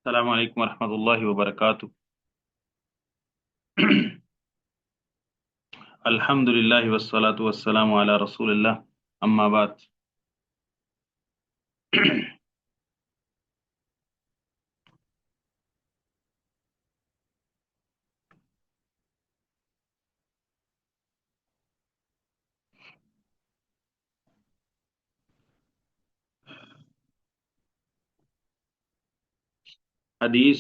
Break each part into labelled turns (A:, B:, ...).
A: السلام علیکم ورحمۃ اللہ وبرکاتہ۔ الحمد للہ والصلاة والسلام علی رسول اللہ، اما بعد۔ حدیث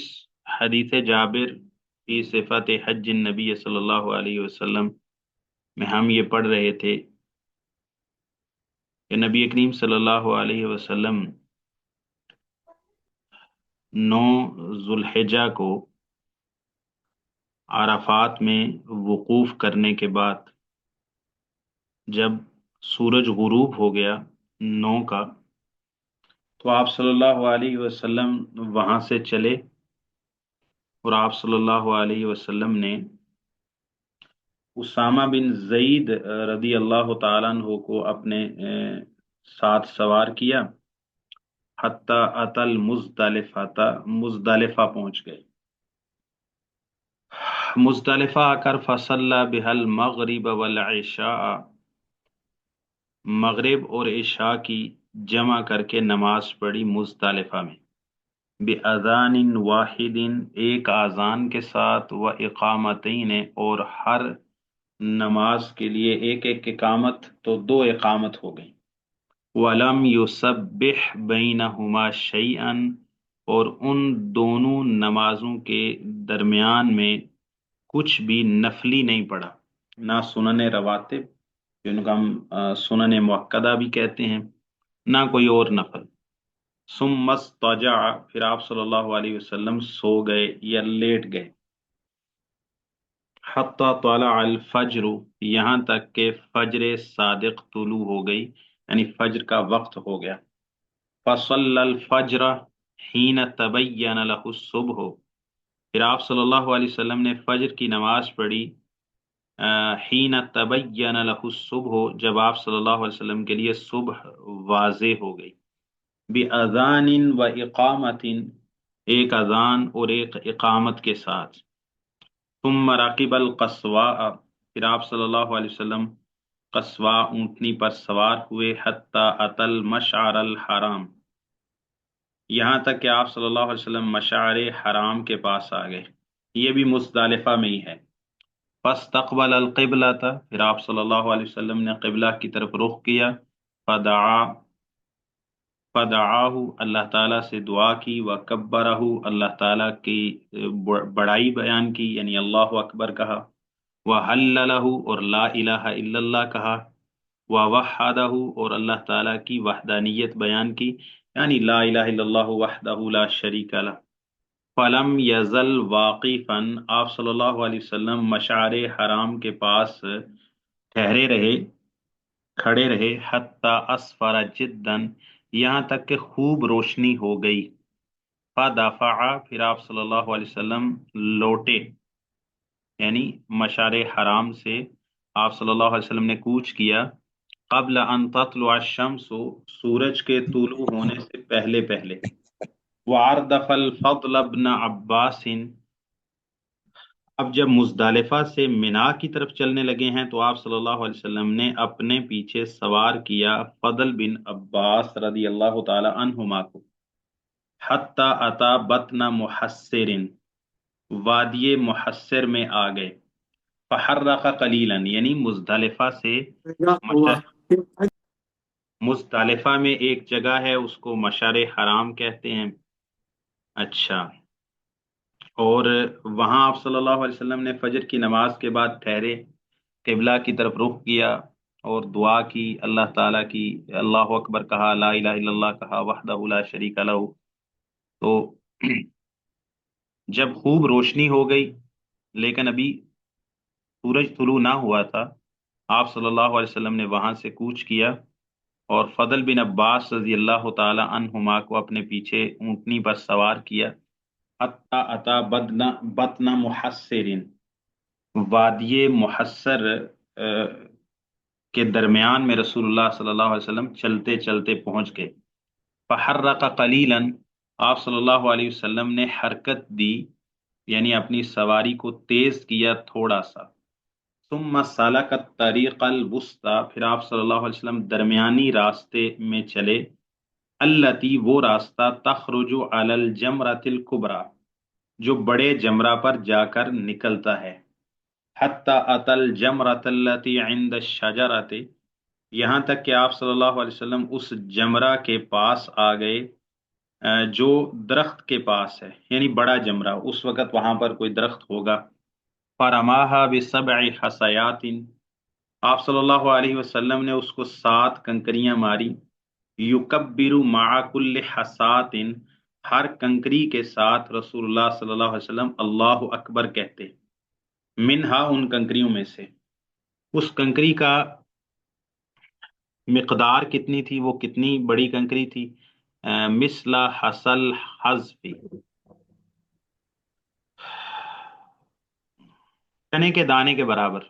A: حدیث جابر فی صفت حج النبی صلی اللہ علیہ وسلم میں ہم یہ پڑھ رہے تھے کہ نبی کریم صلی اللہ علیہ وسلم 9 ذوالحجہ کو عرفات میں وقوف کرنے کے بعد جب سورج غروب ہو گیا 9 کا، تو آپ صلی اللہ علیہ وسلم وہاں سے چلے اور آپ صلی اللہ علیہ وسلم نے اسامہ بن زید رضی اللہ تعالیٰ عنہ کو اپنے ساتھ سوار کیا، حتی اتل مزدلفہ پہنچ گئے۔ مزدلفہ آ کر فصلی بها المغرب والعشاء، مغرب اور عشاء کی جمع کر کے نماز پڑھی مزدلفہ میں، بِأَذَانٍ واحد، ایک اذان کے ساتھ، و اقامتین، اور ہر نماز کے لیے ایک ایک اقامت، تو 2 اقامت ہو گئی۔ وَلَمْ يُسَبِّحْ بَيْنَهُمَا شَيْئًا، اور ان دونوں نمازوں کے درمیان میں کچھ بھی نفلی نہیں پڑا، نہ سنن رواتب جن کا ہم سنن مؤکدہ بھی کہتے ہیں، نہ کوئی اور نفل۔ ثم اضطجع، پھر آپ صلی اللہ علیہ وسلم سو گئے یا لیٹ گئے، حتی طلع الفجر، یہاں تک کہ فجر صادق طلوع ہو گئی، یعنی فجر کا وقت ہو گیا۔ فصلی الفجر حین تبین له الصبح، پھر آپ صلی اللہ علیہ وسلم نے فجر کی نماز پڑھی حین تبین له الصبح، جب آپ صلی اللہ علیہ وسلم کے لیے صبح واضح ہو گئی، بِأذان و اقامت، ایک اذان اور ایک اقامت کے ساتھ۔ ثم رکب القصواء، پھر آپ صلی اللہ علیہ وسلم قصواء اونٹنی پر سوار ہوئے، حتی اتى المشعر الحرام، یہاں تک کہ آپ صلی اللہ علیہ وسلم مشعر حرام کے پاس آ گئے، یہ بھی مزدلفہ میں ہی ہے۔ فاستقبل القبلۃ، پھر آپ صلی اللہ علیہ وسلم نے قبلہ کی طرف رخ کیا، فدعاہ، اللہ تعالیٰ سے دعا کی، وکبرہ، اللہ تعالیٰ کی بڑائی بیان کی، یعنی اللہ اکبر کہا، وحللہ، اور لا الہ الا اللہ کہا، ووحدہ، اور اللہ تعالیٰ کی وحدانیت بیان کی، یعنی لا الہ الا اللہ وحدہ لا شریک لہ۔ فلم یزل واقفا، آپ صلی اللہ علیہ وسلم مشعر حرام کے پاس ٹھہرے رہے، کھڑے رہے، حتی اسفر جدا، یہاں تک کہ خوب روشنی ہو گئی۔ فدفع، پھر آپ صلی اللہ علیہ وسلم لوٹے، یعنی مشعر حرام سے آپ صلی اللہ علیہ وسلم نے کوچ کیا، قبل ان تطلع الشمس، سورج کے طلوع ہونے سے پہلے پہلے۔ وعردف الفضل ابن عباس، اب جب مزدلفہ سے منا کی طرف چلنے لگے ہیں تو آپ صلی اللہ علیہ وسلم نے اپنے پیچھے سوار کیا فضل بن عباس رضی اللہ تعالی عنہما کو، حتی اتا بطن محسر، وادی محسر میں آ گئے، فحرق قلیلا، یعنی مزدلفہ سے مزدلفہ میں ایک جگہ ہے اس کو مشعر حرام کہتے ہیں، اچھا، اور وہاں آپ صلی اللہ علیہ وسلم نے فجر کی نماز کے بعد ٹھہرے، قبلہ کی طرف رخ کیا اور دعا کی، اللہ تعالیٰ کی، اللہ اکبر کہا، لا الہ الا اللہ کہا، وحدہ لا شریک لہ۔ تو جب خوب روشنی ہو گئی لیکن ابھی سورج طلوع نہ ہوا تھا، آپ صلی اللہ علیہ وسلم نے وہاں سے کوچ کیا اور فضل بن عباس رضی اللہ تعالی عنہما کو اپنے پیچھے اونٹنی پر سوار کیا، حتی اتا بطن محسر، وادی محسر کے درمیان میں رسول اللہ صلی اللہ علیہ وسلم چلتے چلتے پہنچ گئے۔ فحرق قلیلا، آپ صلی اللہ علیہ وسلم نے حرکت دی، یعنی اپنی سواری کو تیز کیا تھوڑا سا. ثم سلک الطریق الوسطی، پھر آپ صلی اللہ علیہ وسلم درمیانی راستے میں چلے. التی، وہ راستہ، تخرج علی الجمرۃ الکبریٰ، جو بڑے جمرہ پر جا کر نکلتا ہے. حتی اتی الجمرۃ التی عند الشجرۃ، یہاں تک کہ آپ صلی اللہ علیہ وسلم اس جمرہ کے پاس آ گئے جو درخت کے پاس ہے، یعنی بڑا جمرہ، اس وقت وہاں پر کوئی درخت ہوگا. فرماها بسبع حصیات، آپ صلی اللہ علیہ وسلم نے اس کو 7 کنکریاں ماری. یکبر مع کل حصات، ہر کنکری کے ساتھ رسول اللہ صلی اللہ علیہ وسلم اللہ اکبر کہتے. منہا، ان کنکریوں میں سے. اس کنکری کا مقدار کتنی تھی، وہ کتنی بڑی کنکری تھی؟ مثل حصل حذف، چنے کے دانے کے برابر.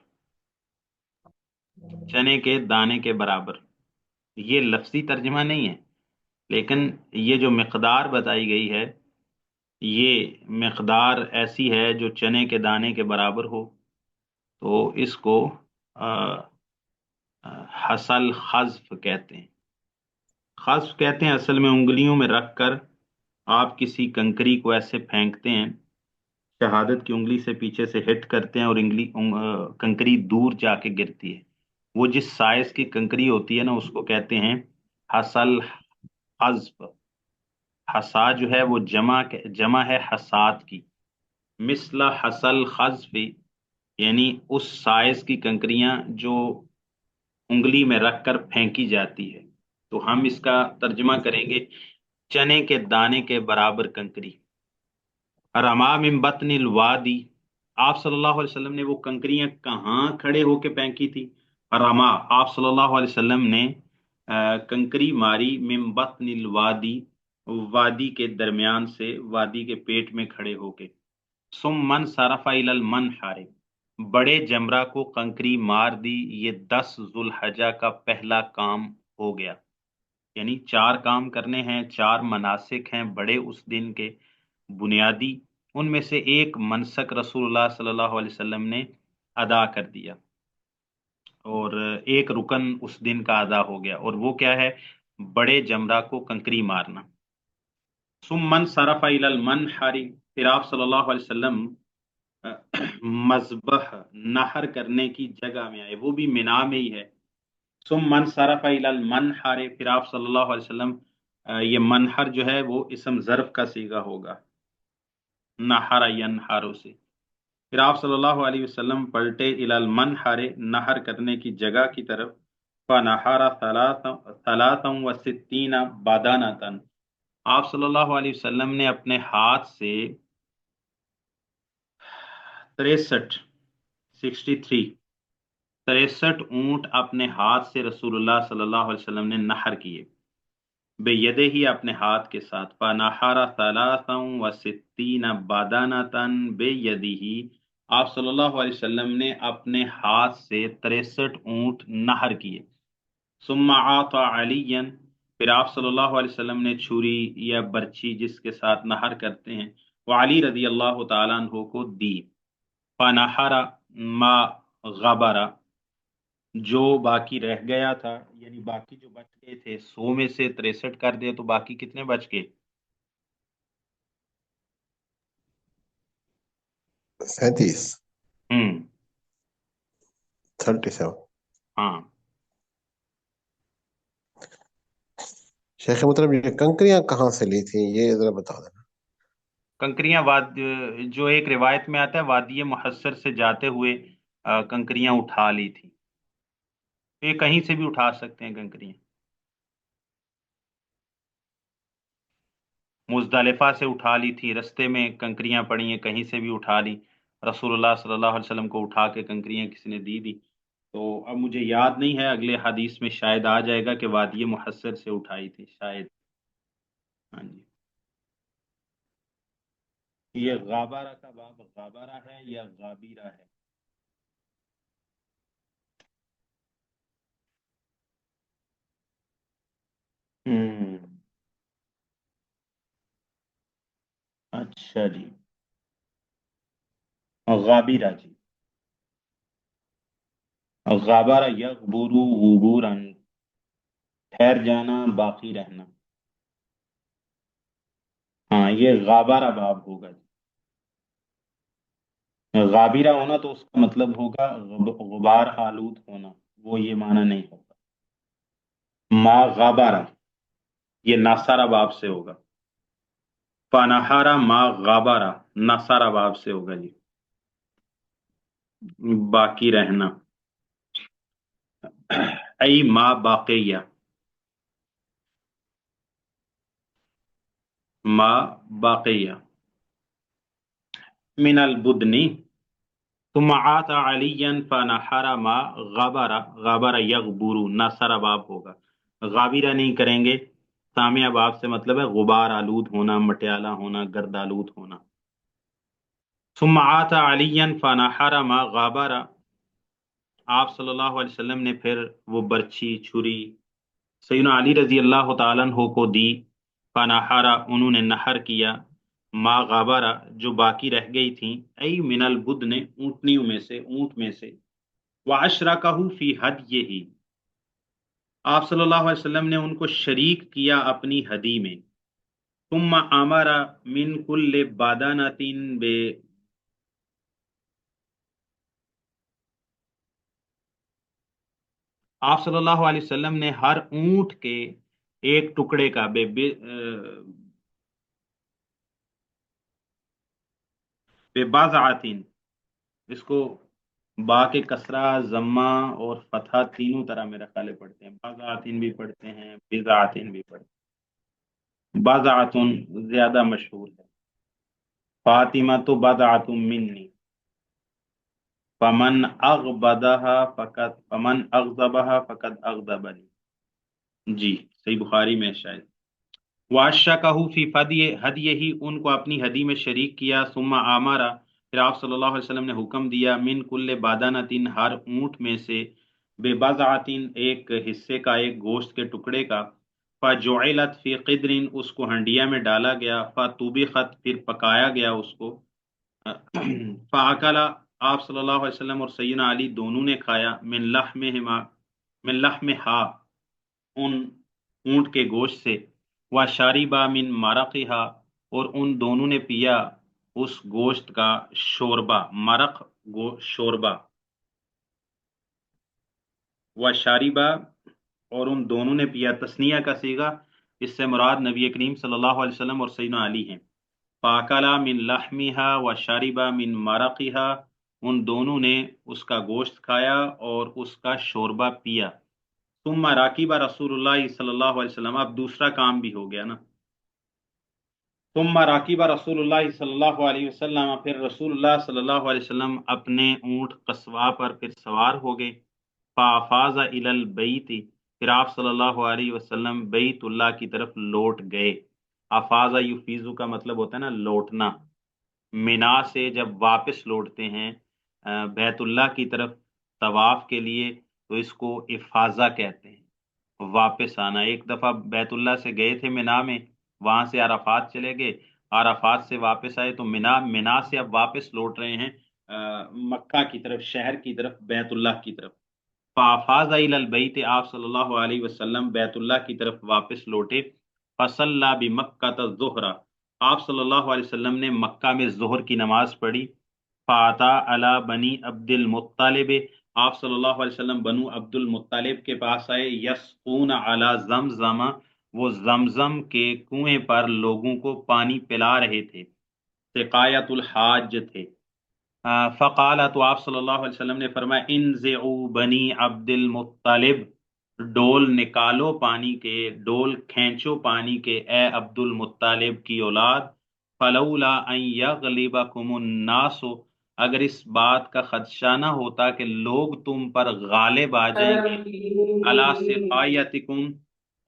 A: چنے کے دانے کے برابر، یہ لفظی ترجمہ نہیں ہے، لیکن یہ جو مقدار بتائی گئی ہے، یہ مقدار ایسی ہے جو چنے کے دانے کے برابر ہو، تو اس کو حصل حذف کہتے ہیں. حذف کہتے ہیں اصل میں انگلیوں میں رکھ کر آپ کسی کنکری کو ایسے پھینکتے ہیں، شہادت کی انگلی سے پیچھے سے ہٹ کرتے ہیں اور کنکری دور جا کے گرتی ہے. وہ جس سائز کی کنکری ہوتی ہے نا، اس کو کہتے ہیں حصل حذف. حصا جو ہے وہ جمع ہے حسات کی. مثل حصل حذف، یعنی اس سائز کی کنکریاں جو انگلی میں رکھ کر پھینکی جاتی ہے. تو ہم اس کا ترجمہ کریں گے چنے کے دانے کے برابر کنکری. رما من بطن الوادی، آپ صلی اللہ علیہ وسلم نے وہ کنکریاں کہاں کھڑے ہو کے پھینکی تھی؟ رما، آپ صلی اللہ علیہ وسلم نے کنکری ماری من بطن الوادی، وادی کے درمیان سے، وادی کے پیٹ میں کھڑے ہو کے. ثم من صرف الی المنحر، بڑے جمرہ کو کنکری مار دی. یہ 10 ذوالحجہ کا پہلا کام ہو گیا، یعنی 4 کام کرنے ہیں، 4 مناسک ہیں بڑے اس دن کے بنیادی. ان میں سے ایک منسک رسول اللہ صلی اللہ علیہ وسلم نے ادا کر دیا، اور ایک رکن اس دن کا ادا ہو گیا، اور وہ کیا ہے؟ بڑے جمرہ کو کنکری مارنا. ثم من صرف الی المنحر، پھر آپ صلی اللہ علیہ وسلم مذبح، نہر کرنے کی جگہ میں آئے، وہ بھی منا میں ہی ہے. ثم من صرف الی المنحر، پھر آپ صلی اللہ علیہ وسلم یہ منحر جو ہے وہ اسم ظرف کا صیغہ ہوگا، نحر ینحر سے. پھر آپ صلی اللہ علیہ وسلم پلٹے الی المنحر، نہر کرنے کی جگہ کی طرف. فنحر ثلاثا وستین بدانۃ، آپ صلی اللہ علیہ وسلم نے اپنے ہاتھ سے 63 اونٹ اپنے ہاتھ سے رسول اللہ صلی اللہ علیہ وسلم نے نحر کیے. بے یدے ہی، اپنے ہاتھ کے ساتھ. فنحر ثلاثا وستین بدانۃ بے یدہ، آپ صلی اللہ علیہ وسلم نے اپنے ہاتھ سے 63 اونٹ نحر کیے. ثم اعطى علیا، پھر آپ صلی اللہ علیہ وسلم نے چھری یا برچھی جس کے ساتھ نحر کرتے ہیں، وہ علی رضی اللہ تعالیٰ عنہ کو دی. فنحر ما غبر، جو باقی رہ گیا تھا، یعنی باقی جو بچ گئے تھے، 100 میں سے 63 کر دے تو باقی کتنے بچ گئے؟
B: 37،
A: ہوں
B: 37۔
A: ہاں.
B: شیخ مطلب یہ کنکریاں کہاں سے لی تھیں، یہ ذرا بتا دینا۔
A: کنکریاں جو ایک روایت میں آتا ہے وادی محصر سے جاتے ہوئے کنکریاں اٹھا لی تھی. یہ کہیں سے بھی اٹھا سکتے ہیں کنکریاں، مزدلفہ سے اٹھا لی تھی، رستے میں کنکریاں پڑی ہیں کہیں سے بھی اٹھا لی. رسول اللہ صلی اللہ علیہ وسلم کو اٹھا کے کنکریاں کسی نے دی. تو اب مجھے یاد نہیں ہے، اگلے حدیث میں شاید آ جائے گا کہ وادی محصر سے اٹھائی تھی شاید. ہاں جی. یہ غابارہ کا باب غابارہ ہے یا غابیرہ ہے؟ ہوں اچھا جی، غابرہ جی، غابرہ یغبرو غبورا، ٹھہر جانا، باقی رہنا. ہاں یہ غابرہ باب ہوگا جی. غابرہ ہونا تو اس کا مطلب ہوگا غبار آلود ہونا، وہ یہ معنی نہیں ہوگا. ما غابرہ یہ ناصرہ باب سے ہوگا. فنہارا ما غابرہ ناصرہ باب سے ہوگا جی، باقی رہنا. ای ما باقیہ، ما باقیہ من البدنی. ثم آتا علیا فنحر ما غبر، غبر یغبر نصر باب ہوگا. غابرہ نہیں کریں گے، سامعہ باب سے مطلب ہے غبار آلود ہونا، مٹیالہ ہونا، گرد آلود ہونا. ثم آتا علیا فنحر ما غبر، آپ صلی اللہ علیہ وسلم نے پھر وہ برچھی چھری سیدنا علی رضی اللہ تعالیٰ عنہ کو دی. فنحر انہوں نے نحر کیا، ما غابرہ جو باقی رہ گئی تھیں، ای من البدن اونٹنیوں میں سے، اونٹ میں سے. واشرکہ فی ہدیہ، آپ صلی اللہ علیہ وسلم نے ان کو شریک کیا اپنی ہدی میں. ثم امر من کل بادانۃ بے، آپ صلی اللہ علیہ وسلم نے ہر اونٹ کے ایک ٹکڑے کا بے بازعاتین، اس کو با کے کسرہ، ضمہ اور فتحہ تینوں طرح میرا خیال ہے پڑھتے ہیں. بازعاتین بھی پڑھتے ہیں، بزعاتین بھی پڑھتے ہیں. بازعاتن زیادہ مشہور ہے. فاطمہ تو بضعۃ منی، فمن اغبدها فقد، فمن اغضبها فقد اغضبنی. جی صحیح بخاری میں شاید. واشکہ فی ہدیہ، ان کو اپنی ہدی میں شریک کیا. ثم امارا، پھر آپ صلی اللہ علیہ وسلم نے حکم دیا، من کل بادانتین ہر اونٹ میں سے، بے بضعتین ایک حصے کا، ایک گوشت کے ٹکڑے کا. فجعلت فی قدرین، اس کو ہنڈیا میں ڈالا گیا. فطبخت، پھر پکایا گیا اس کو. فاکلا، آپ صلی اللہ علیہ وسلم اور سیدنا علی دونوں نے کھایا. من لحمہما، من لحمہا ان اونٹ کے گوشت سے. وشاربا من مرقہا، اور ان دونوں نے پیا اس گوشت کا شوربہ. مرق شوربہ. وشاربا، اور ان دونوں نے پیا، تثنیہ کا صیغہ، اس سے مراد نبی کریم صلی اللہ علیہ وسلم اور سیدنا علی ہیں. فاکلا من لحمہا وشاربا من مرقہا، ان دونوں نے اس کا گوشت کھایا اور اس کا شوربہ پیا. ثم راکب رسول اللہ صلی اللہ علیہ وسلم، اب دوسرا کام بھی ہو گیا نا. ثم راکب رسول اللہ صلی اللہ علیہ وسلم، پھر رسول اللہ صلی اللہ علیہ وسلم اپنے اونٹ قصواء پر پھر سوار ہو گئے. فافاظ الی البیت، پھر آپ صلی اللہ علیہ وسلم بیت اللہ کی طرف لوٹ گئے. افاظ یفیزو کا مطلب ہوتا ہے نا لوٹنا. مینا سے جب واپس لوٹتے ہیں بیت اللہ کی طرف طواف کے لیے، تو اس کو افاظہ کہتے ہیں، واپس آنا. ایک دفعہ بیت اللہ سے گئے تھے مینا میں، وہاں سے عرفات چلے گئے، عرفات سے واپس آئے تو مینا سے اب واپس لوٹ رہے ہیں مکہ کی طرف، شہر کی طرف، بیت اللہ کی طرف. فافاظ الی البیت، آپ صلی اللہ علیہ وسلم بیت اللہ کی طرف واپس لوٹے. فصلی بمکہ الظہر، آپ صلی اللہ علیہ وسلم نے مکہ میں ظہر کی نماز پڑھی. فاتا علی بنی عبد المطلب، آپ صلی اللہ علیہ وسلم بنو عبد المطلب کے پاس آئے. یسقون علی زمزم، وہ زمزم کے کنویں پر لوگوں کو پانی پلا رہے تھے. سقایت الحاج تھے. فقال، تو آپ صلی اللہ علیہ وسلم نے فرمایا، انزعوا بنی عبد المطلب، ڈول نکالو پانی کے، ڈول کھینچو پانی کے، اے عبد المطلب کی اولاد. فلولا ان یغلبکم الناس، اگر اس بات کا خدشہ نہ ہوتا کہ لوگ تم پر غالب آ جائیں گے، علی سقایتکم،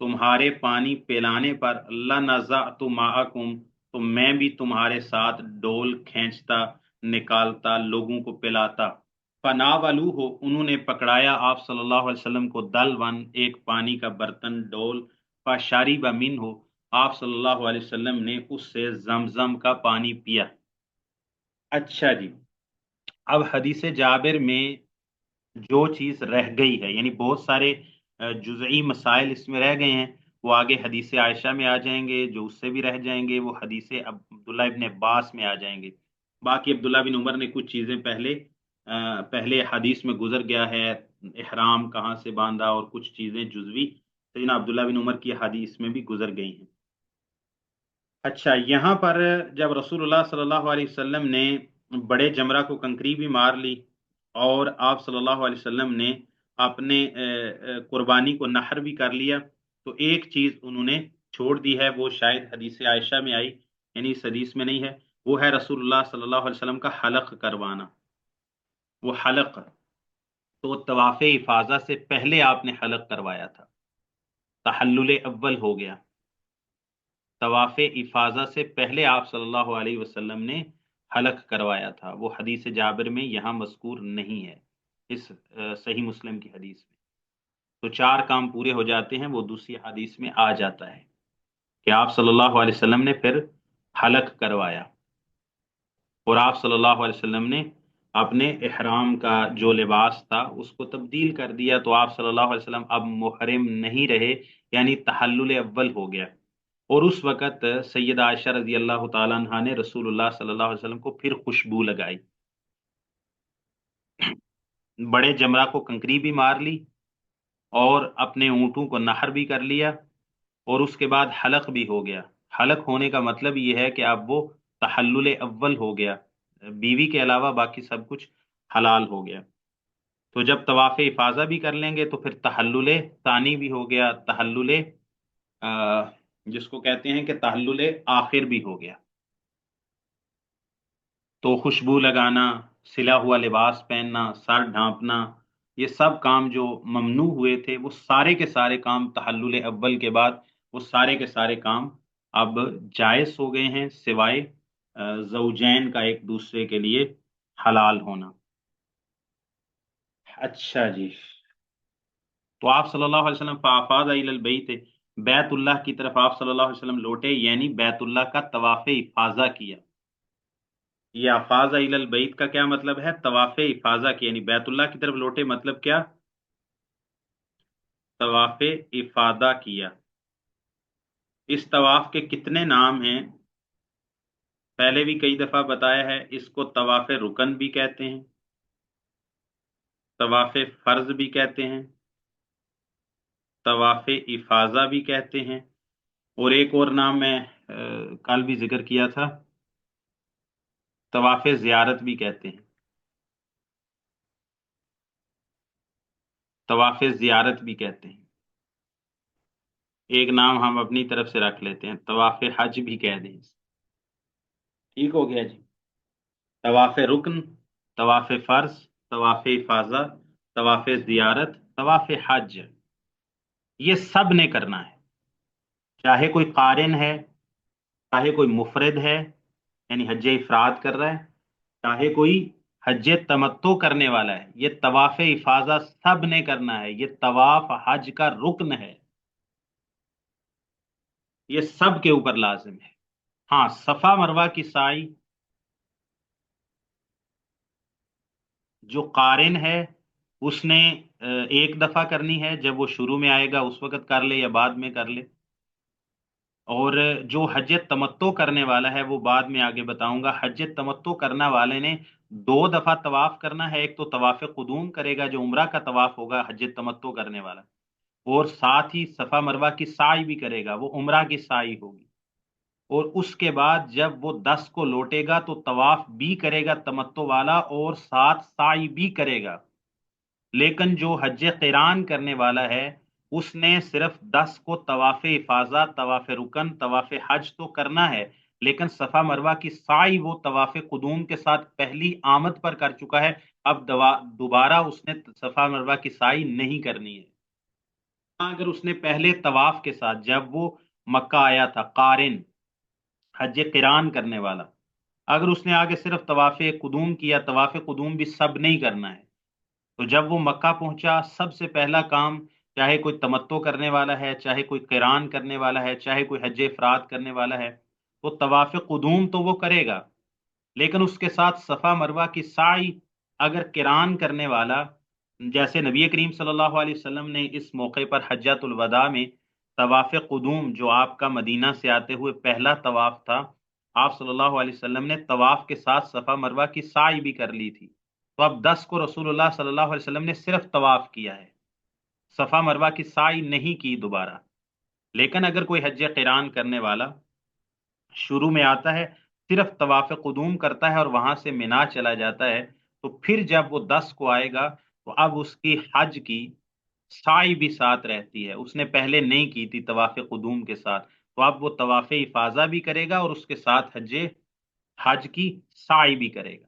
A: تمہارے پانی پلانے پر، لنزعت معکم، تو میں بھی تمہارے ساتھ ڈول کھینچتا، نکالتا، لوگوں کو پلاتا. فناولوہ، انہوں نے پکڑایا آپ صلی اللہ علیہ وسلم کو، دلون ایک پانی کا برتن، ڈول. فشرب منہ، آپ صلی اللہ علیہ وسلم نے اس سے زمزم کا پانی پیا۔ اچھا جی، اب حدیث جابر میں جو چیز رہ گئی ہے، یعنی بہت سارے جزئی مسائل اس میں رہ گئے ہیں، وہ آگے حدیث عائشہ میں آ جائیں گے، جو اس سے بھی رہ جائیں گے وہ حدیث عبداللہ ابن عباس میں آ جائیں گے۔ باقی عبداللہ بن عمر نے کچھ چیزیں پہلے حدیث میں گزر گیا ہے، احرام کہاں سے باندھا اور کچھ چیزیں جزوی سیدنا عبداللہ بن عمر کی حدیث میں بھی گزر گئی ہیں۔ اچھا، یہاں پر جب رسول اللہ صلی اللہ علیہ وسلم نے بڑے جمرہ کو کنکری بھی مار لی اور آپ صلی اللہ علیہ وسلم نے اپنے قربانی کو نحر بھی کر لیا، تو ایک چیز انہوں نے چھوڑ دی ہے، وہ شاید حدیث عائشہ میں آئی، یعنی اس حدیث میں نہیں ہے، وہ ہے رسول اللہ صلی اللہ علیہ وسلم کا حلق کروانا۔ وہ حلق تو طواف افاضہ سے پہلے آپ نے حلق کروایا تھا، تحلل اول ہو گیا۔ طواف افاضہ سے پہلے آپ صلی اللہ علیہ وسلم نے حلق کروایا تھا، وہ حدیث جابر میں یہاں مذکور نہیں ہے، اس صحیح مسلم کی حدیث میں۔ تو 4 کام پورے ہو جاتے ہیں، وہ دوسری حدیث میں آ جاتا ہے کہ آپ صلی اللہ علیہ وسلم نے پھر حلق کروایا، اور آپ صلی اللہ علیہ وسلم نے اپنے احرام کا جو لباس تھا اس کو تبدیل کر دیا، تو آپ صلی اللہ علیہ وسلم اب محرم نہیں رہے، یعنی تحلل اول ہو گیا۔ اور اس وقت سیدہ عائشہ رضی اللہ تعالیٰ عنہ نے رسول اللہ صلی اللہ علیہ وسلم کو پھر خوشبو لگائی، بڑے جمرہ کو کنکری بھی مار لی اور اپنے اونٹوں کو نحر بھی کر لیا، اور اس کے بعد حلق بھی ہو گیا۔ حلق ہونے کا مطلب یہ ہے کہ اب وہ تحلل اول ہو گیا، بیوی کے علاوہ باقی سب کچھ حلال ہو گیا۔ تو جب طواف افاضہ بھی کر لیں گے تو پھر تحلل ثانی بھی ہو گیا، تحلل جس کو کہتے ہیں کہ تحلل آخر بھی ہو گیا۔ تو خوشبو لگانا، سلا ہوا لباس پہننا، سر ڈھانپنا، یہ سب کام جو ممنوع ہوئے تھے وہ سارے کے سارے کام تحلل اول کے بعد وہ سارے کے سارے کام اب جائز ہو گئے ہیں، سوائے زوجین کا ایک دوسرے کے لیے حلال ہونا۔ اچھا جی، تو آپ صلی اللہ علیہ وسلم فافاض الی البیت، بیت اللہ کی طرف آپ صلی اللہ علیہ وسلم لوٹے، یعنی بیت اللہ کا طواف افاضہ کیا۔ یہ افاض الی البیت کا کیا مطلب ہے؟ طواف افاضہ کی، یعنی بیت اللہ کی طرف لوٹے، مطلب کیا؟ طواف افاضہ کیا۔ اس طواف کے کتنے نام ہیں؟ پہلے بھی کئی دفعہ بتایا ہے، اس کو طواف رکن بھی کہتے ہیں، طواف فرض بھی کہتے ہیں، طواف افاضہ بھی کہتے ہیں، اور ایک اور نام میں کل بھی ذکر کیا تھا، طواف زیارت بھی کہتے ہیں، طواف زیارت بھی کہتے ہیں۔ ایک نام ہم اپنی طرف سے رکھ لیتے ہیں، طواف حج بھی کہہ دیں، ٹھیک ہو گیا جی۔ طواف رکن، طواف فرض، طواف افاضہ، طواف زیارت، طواف حج، یہ سب نے کرنا ہے، چاہے کوئی قارن ہے، چاہے کوئی مفرد ہے یعنی حج افراد کر رہا ہے، چاہے کوئی حج تمتع کرنے والا ہے، یہ طواف افاضہ سب نے کرنا ہے، یہ طواف حج کا رکن ہے، یہ سب کے اوپر لازم ہے۔ ہاں، صفا مروہ کی سعی جو قارن ہے اس نے ایک دفعہ کرنی ہے، جب وہ شروع میں آئے گا اس وقت کر لے یا بعد میں کر لے، اور جو حج تمتع کرنے والا ہے وہ بعد میں آگے بتاؤں گا۔ حج تمتع کرنے والے نے 2 دفعہ طواف کرنا ہے، ایک تو طواف قدوم کرے گا جو عمرہ کا طواف ہوگا حج تمتع کرنے والا، اور ساتھ ہی صفا مروہ کی سعی بھی کرے گا، وہ عمرہ کی سعی ہوگی، اور اس کے بعد جب وہ 10 کو لوٹے گا تو طواف بھی کرے گا تمتع والا اور ساتھ سعی بھی کرے گا۔ لیکن جو حج قران کرنے والا ہے اس نے صرف 10 کو طواف افاضہ، طواف رکن، طواف حج تو کرنا ہے، لیکن صفا مروہ کی سعی وہ طواف قدوم کے ساتھ پہلی آمد پر کر چکا ہے، اب دوبارہ اس نے صفا مروہ کی سعی نہیں کرنی ہے۔ اگر اس نے پہلے طواف کے ساتھ جب وہ مکہ آیا تھا قارن، حج قران کرنے والا، اگر اس نے آگے صرف طواف قدوم کیا، طواف قدوم بھی سب نہیں کرنا ہے، تو جب وہ مکہ پہنچا سب سے پہلا کام چاہے کوئی تمتع کرنے والا ہے، چاہے کوئی قران کرنے والا ہے، چاہے کوئی حج افراد کرنے والا ہے، وہ طواف قدوم تو وہ کرے گا، لیکن اس کے ساتھ صفا مروہ کی سعی اگر قران کرنے والا، جیسے نبی کریم صلی اللہ علیہ وسلم نے اس موقع پر حجۃ الوداع میں طواف قدوم، جو آپ کا مدینہ سے آتے ہوئے پہلا طواف تھا، آپ صلی اللہ علیہ وسلم نے طواف کے ساتھ صفا مروہ کی سعی بھی کر لی تھی، تو اب 10 کو رسول اللہ صلی اللہ علیہ وسلم نے صرف طواف کیا ہے، صفا مروہ کی سعی نہیں کی دوبارہ۔ لیکن اگر کوئی حج قران کرنے والا شروع میں آتا ہے، صرف طواف قدوم کرتا ہے اور وہاں سے مینا چلا جاتا ہے، تو پھر جب وہ 10 کو آئے گا تو اب اس کی حج کی سعی بھی ساتھ رہتی ہے، اس نے پہلے نہیں کی تھی طواف قدوم کے ساتھ، تو اب وہ طواف افاضہ بھی کرے گا اور اس کے ساتھ حج کی سعی بھی کرے گا۔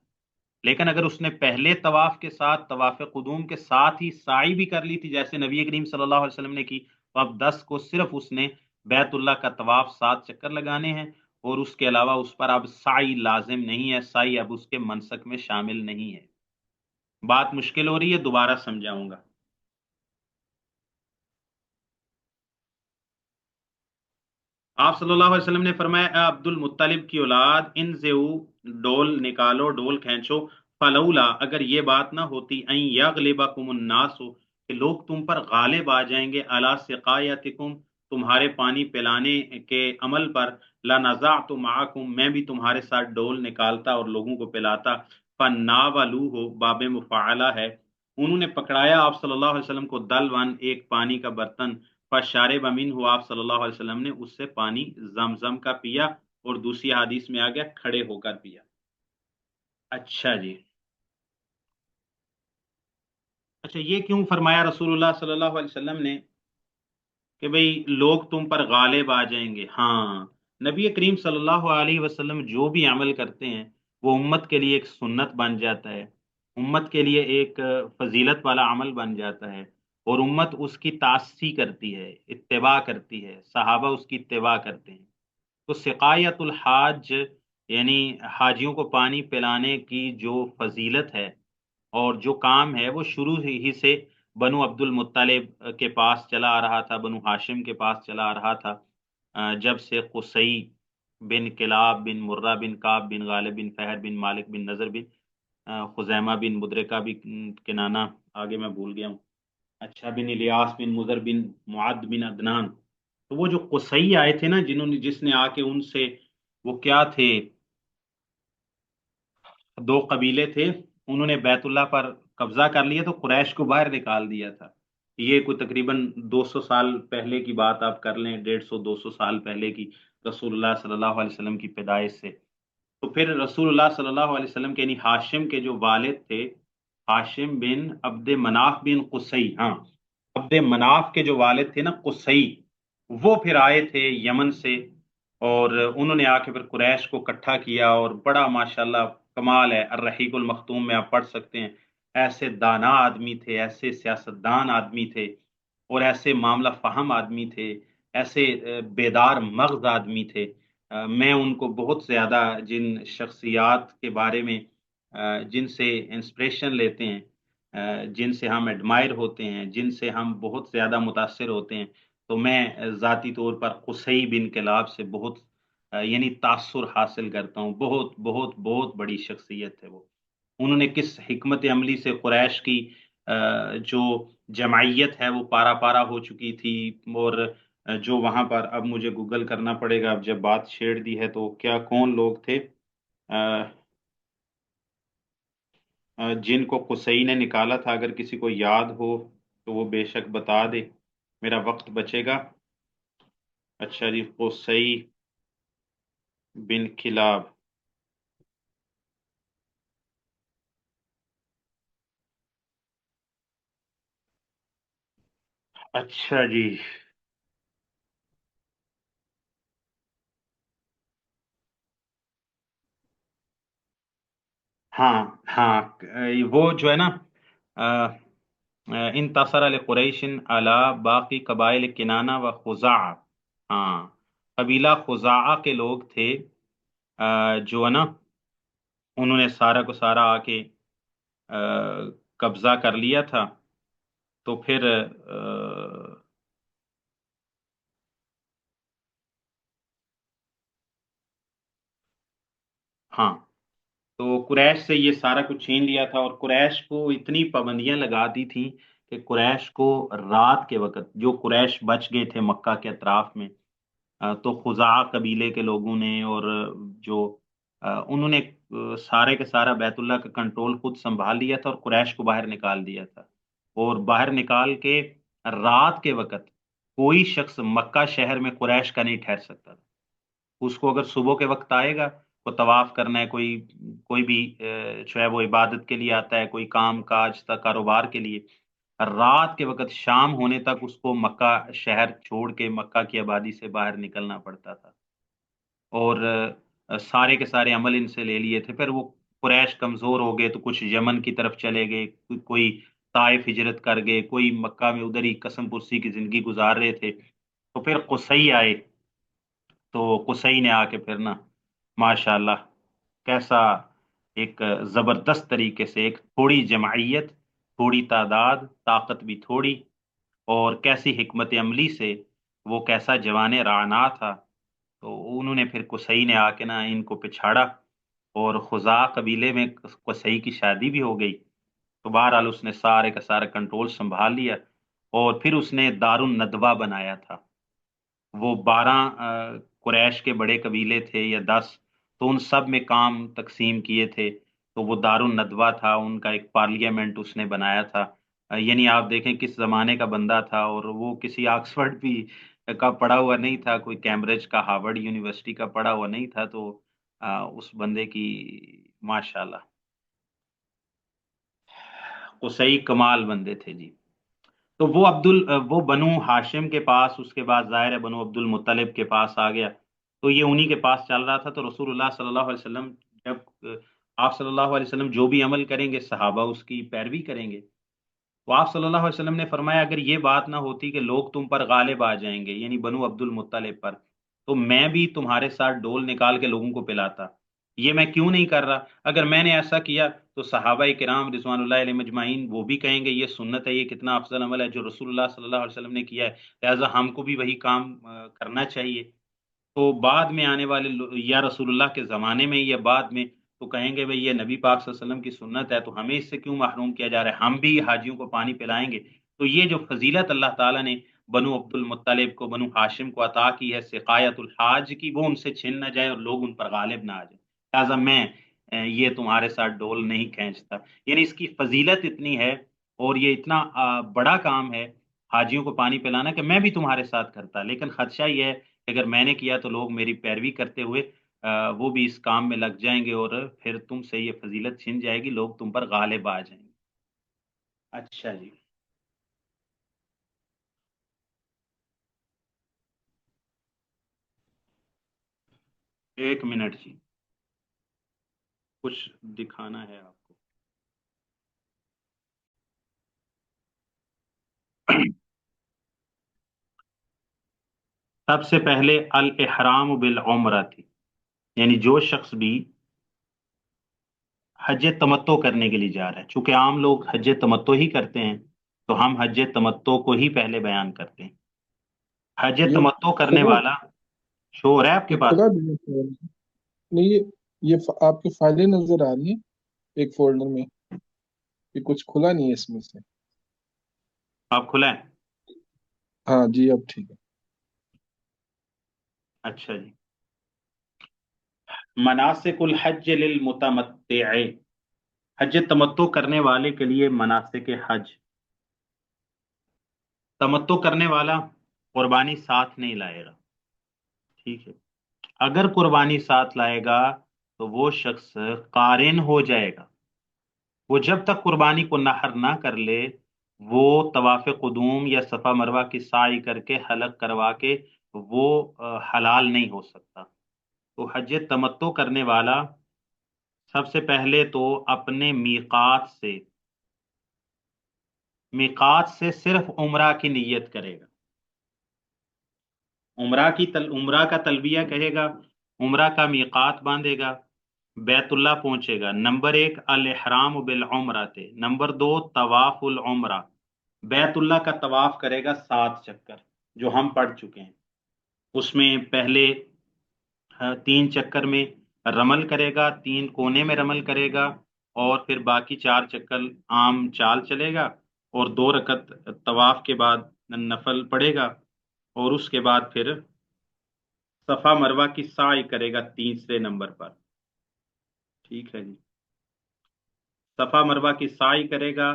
A: لیکن اگر اس نے پہلے طواف کے ساتھ طواف قدوم کے ساتھ ہی سعی بھی کر لی تھی، جیسے نبی کریم صلی اللہ علیہ وسلم نے کی، تو اب 10 کو صرف اس نے بیت اللہ کا طواف 7 چکر لگانے ہیں، اور اس کے علاوہ اس پر اب سعی لازم نہیں ہے، سعی اب اس کے منسک میں شامل نہیں ہے۔ بات مشکل ہو رہی ہے، دوبارہ سمجھاؤں گا۔ آپ صلی اللہ علیہ وسلم نے فرمایا، اے عبد المطلب کی اولاد، ان سے ڈول نکالو، ڈول کھینچو، فلولا، اگر یہ بات نہ ہوتی، این یغلبکم الناس، کہ لوگ تم پر غالب آ جائیں گے، علی سقایتکم، تمہارے پانی پلانے کے عمل پر، لنزعت معکم، میں بھی تمہارے ساتھ ڈول نکالتا اور لوگوں کو پلاتا، فناولوہ، باب مفعلہ ہے، انہوں نے پکڑایا آپ صلی اللہ علیہ وسلم کو، دلون، ایک پانی کا برتن، فشارب امین ہوا، آپ صلی اللہ علیہ وسلم نے اس سے پانی زمزم کا پیا، اور دوسری حدیث میں آ گیا کھڑے ہو کر پیا۔ اچھا جی، اچھا یہ کیوں فرمایا رسول اللہ صلی اللہ علیہ وسلم نے کہ بھئی لوگ تم پر غالب آ جائیں گے؟ ہاں، نبی کریم صلی اللہ علیہ وسلم جو بھی عمل کرتے ہیں وہ امت کے لیے ایک سنت بن جاتا ہے، امت کے لیے ایک فضیلت والا عمل بن جاتا ہے، اور امت اس کی تاسی کرتی ہے، اتباع کرتی ہے، صحابہ اس کی اتباع کرتے ہیں۔ تو سقایت الحاج، یعنی حاجیوں کو پانی پلانے کی جو فضیلت ہے اور جو کام ہے، وہ شروع ہی سے بنو عبد المطلب کے پاس چلا آ رہا تھا، بنو ہاشم کے پاس چلا آ رہا تھا، جب سے قصی بن کلاب بن مرہ بن کعب بن غالب بن فہر بن مالک بن نظر بن خزیمہ بن مدرکہ بن کنانہ، آگے میں بھول گیا ہوں، اچھا، بن الیاس بن مضر بن معد بن عدنان، تو وہ جو قصی آئے تھے نا، جس نے آ کے ان سے، وہ کیا تھے، دو قبیلے تھے، انہوں نے بیت اللہ پر قبضہ کر لیا تو قریش کو باہر نکال دیا تھا۔ یہ کوئی تقریباً 200 سال پہلے کی بات آپ کر لیں، 150 200 سال پہلے کی، رسول اللہ صلی اللہ علیہ وسلم کی پیدائش سے۔ تو پھر رسول اللہ صلی اللہ علیہ وسلم کے، یعنی ہاشم کے جو والد تھے، ہاشم بن عبد مناف بن قصی، ہاں، عبد مناف کے جو والد تھے نا قصی، وہ پھر آئے تھے یمن سے، اور انہوں نے آ کے پھر قریش کو اکٹھا کیا، اور بڑا ماشاءاللہ کمال ہے، الرحیق المختوم میں آپ پڑھ سکتے ہیں، ایسے دانا آدمی تھے، ایسے سیاستدان آدمی تھے، اور ایسے معاملہ فہم آدمی تھے، ایسے بیدار مغز آدمی تھے۔ میں ان کو بہت زیادہ، جن شخصیات کے بارے میں جن سے انسپریشن لیتے ہیں، جن سے ہم ایڈمائر ہوتے ہیں، جن سے ہم بہت زیادہ متاثر ہوتے ہیں، تو میں ذاتی طور پر قصی بن کلاب سے بہت یعنی تاثر حاصل کرتا ہوں، بہت بہت بہت بڑی شخصیت ہے وہ۔ انہوں نے کس حکمت عملی سے قریش کی جو جمعیت ہے وہ پارا پارا ہو چکی تھی، اور جو وہاں پر، اب مجھے گوگل کرنا پڑے گا، اب جب بات چھیڑ دی ہے تو، کیا کون لوگ تھے جن کو قصی نے نکالا تھا؟ اگر کسی کو یاد ہو تو وہ بے شک بتا دے، میرا وقت بچے گا۔ اچھا جی، قصی بن کلاب، اچھا جی، ہاں ہاں، وہ جو ہے نا، انتصر لقریش علی باقی قبائل کنانہ و خزاعہ، ہاں، قبیلہ خزاعہ کے لوگ تھے، جو ہے نا، انہوں نے سارا کو سارا آ کے قبضہ کر لیا تھا، تو پھر ہاں، تو قریش سے یہ سارا کچھ چھین لیا تھا، اور قریش کو اتنی پابندیاں لگا دی تھیں کہ قریش کو رات کے وقت، جو قریش بچ گئے تھے مکہ کے اطراف میں، تو خزاع قبیلے کے لوگوں نے، اور جو انہوں نے سارے کے سارا بیت اللہ کا کنٹرول خود سنبھال لیا تھا، اور قریش کو باہر نکال دیا تھا، اور باہر نکال کے رات کے وقت کوئی شخص مکہ شہر میں قریش کا نہیں ٹھہر سکتا تھا۔ اس کو اگر صبح کے وقت آئے گا، وہ طواف کرنا ہے، کوئی بھی جو ہے وہ عبادت کے لیے آتا ہے، کوئی کام کاج تھا کاروبار کے لیے، رات کے وقت شام ہونے تک اس کو مکہ شہر چھوڑ کے مکہ کی آبادی سے باہر نکلنا پڑتا تھا، اور سارے کے سارے عمل ان سے لے لیے تھے۔ پھر وہ قریش کمزور ہو گئے تو کچھ یمن کی طرف چلے گئے، کوئی طائف ہجرت کر گئے، کوئی مکہ میں ادھر ہی قسم پرسی کی زندگی گزار رہے تھے۔ تو پھر قصی آئے، تو قصی نے آ کے پھر نا ماشاء اللہ کیسا ایک زبردست طریقے سے، ایک تھوڑی جمعیت، تھوڑی تعداد، طاقت بھی تھوڑی، اور کیسی حکمت عملی سے وہ کیسا جوان رانا تھا، تو انہوں نے پھر قصی نے آ کے نا ان کو پچھاڑا، اور خزاع قبیلے میں قصی کی شادی بھی ہو گئی۔ تو بہرحال اس نے سارے کا سارا کنٹرول سنبھال لیا، اور پھر اس نے دار الندوہ بنایا تھا۔ وہ 12 قریش کے بڑے قبیلے تھے یا 10، تو ان سب میں کام تقسیم کیے تھے، تو وہ دار الندوہ تھا، ان کا ایک پارلیمنٹ اس نے بنایا تھا۔ یعنی آپ دیکھیں کس زمانے کا بندہ تھا، اور وہ کسی آکسفورڈ بھی کا پڑھا ہوا نہیں تھا، کوئی کیمبرج کا، ہارورڈ یونیورسٹی کا پڑھا ہوا نہیں تھا، تو اس بندے کی ماشاءاللہ قصی کمال بندے تھے جی۔ تو وہ بنو ہاشم کے پاس، اس کے بعد ظاہر ہے بنو عبد المطلب کے پاس آ گیا، تو یہ انہی کے پاس چل رہا تھا۔ تو رسول اللہ صلی اللہ علیہ وسلم جب آپ صلی اللہ علیہ وسلم جو بھی عمل کریں گے صحابہ اس کی پیروی کریں گے، تو آپ صلی اللہ علیہ وسلم نے فرمایا اگر یہ بات نہ ہوتی کہ لوگ تم پر غالب آ جائیں گے، یعنی بنو عبد المطلب پر، تو میں بھی تمہارے ساتھ ڈول نکال کے لوگوں کو پلاتا۔ یہ میں کیوں نہیں کر رہا؟ اگر میں نے ایسا کیا تو صحابہ کرام رضوان اللہ علیہ مجمعین وہ بھی کہیں گے یہ سنت ہے، یہ کتنا افضل عمل ہے جو رسول اللہ صلی اللہ علیہ وسلم نے کیا ہے، لہٰذا ہم کو بھی وہی کام کرنا چاہیے۔ تو بعد میں آنے والے یا رسول اللہ کے زمانے میں یا بعد میں تو کہیں گے بھئی یہ نبی پاک صلی اللہ علیہ وسلم کی سنت ہے، تو ہمیں اس سے کیوں محروم کیا جا رہا ہے؟ ہم بھی حاجیوں کو پانی پلائیں گے۔ تو یہ جو فضیلت اللہ تعالیٰ نے بنو عبد المطلب کو، بنو ہاشم کو عطا کی ہے سقایت الحاج کی، وہ ان سے چھن نہ جائے اور لوگ ان پر غالب نہ آ جائیں، لہٰذا میں یہ تمہارے ساتھ ڈول نہیں کھینچتا۔ یعنی اس کی فضیلت اتنی ہے، اور یہ اتنا بڑا کام ہے حاجیوں کو پانی پلانا کہ میں بھی تمہارے ساتھ کرتا، لیکن خدشہ یہ ہے کہ اگر میں نے کیا تو لوگ میری پیروی کرتے ہوئے وہ بھی اس کام میں لگ جائیں گے، اور پھر تم سے یہ فضیلت چھن جائے گی، لوگ تم پر غالب آ جائیں گے۔ اچھا جی، 1 منٹ جی، کچھ دکھانا ہے آپ کو۔ سب سے پہلے الاحرام بالعمرہ تھی، یعنی جو شخص بھی حج تمتع کرنے کے لیے جا رہا ہے، چونکہ عام لوگ حج تمتع ہی کرتے ہیں، تو ہم حج تمتع کو ہی پہلے بیان کرتے ہیں۔ حج
B: یہ
A: تمتع کرنے
B: کھلا
A: والا، شور ہے آپ کے
B: یہ
A: پاس؟
B: کھلا بھی ہے؟ نہیں، یہ آپ کی فائلیں نظر آ رہی ہیں ایک فولڈر میں، یہ کچھ کھلا نہیں ہے اس میں سے۔
A: آپ کھلا ہے؟
B: ہاں جی اب ٹھیک ہے۔
A: اچھا جی، مناسک الحج للمتمتع، حج تمتع کرنے والے کے لیے مناسک حج۔ تمتع کرنے والا قربانی ساتھ نہیں لائے گا، ٹھیک ہے؟ اگر قربانی ساتھ لائے گا تو وہ شخص قارن ہو جائے گا، وہ جب تک قربانی کو نحر نہ کر لے وہ طواف قدوم یا صفا مروہ کی سعی کر کے حلق کروا کے وہ حلال نہیں ہو سکتا۔ تو حج تمتع کرنے والا سب سے پہلے تو اپنے میقات سے صرف عمرہ کی نیت کرے گا، عمرہ کا تلبیہ کہے گا، عمرہ کا میقات باندھے گا، بیت اللہ پہنچے گا۔ نمبر 1 الاحرام بالعمرہ تھے، نمبر 2 طواف العمرہ، بیت اللہ کا طواف کرے گا 7 چکر جو ہم پڑھ چکے ہیں. اس میں پہلے 3 چکر میں رمل کرے گا، 3 کونے میں رمل کرے گا، اور پھر باقی 4 چکر عام چال چلے گا، اور 2 رکعت طواف کے بعد نفل پڑھے گا، اور اس کے بعد پھر صفا مروہ کی سعی کرے گا تیسرے نمبر پر. ٹھیک ہے جی. صفا مروہ کی سعی کرے گا،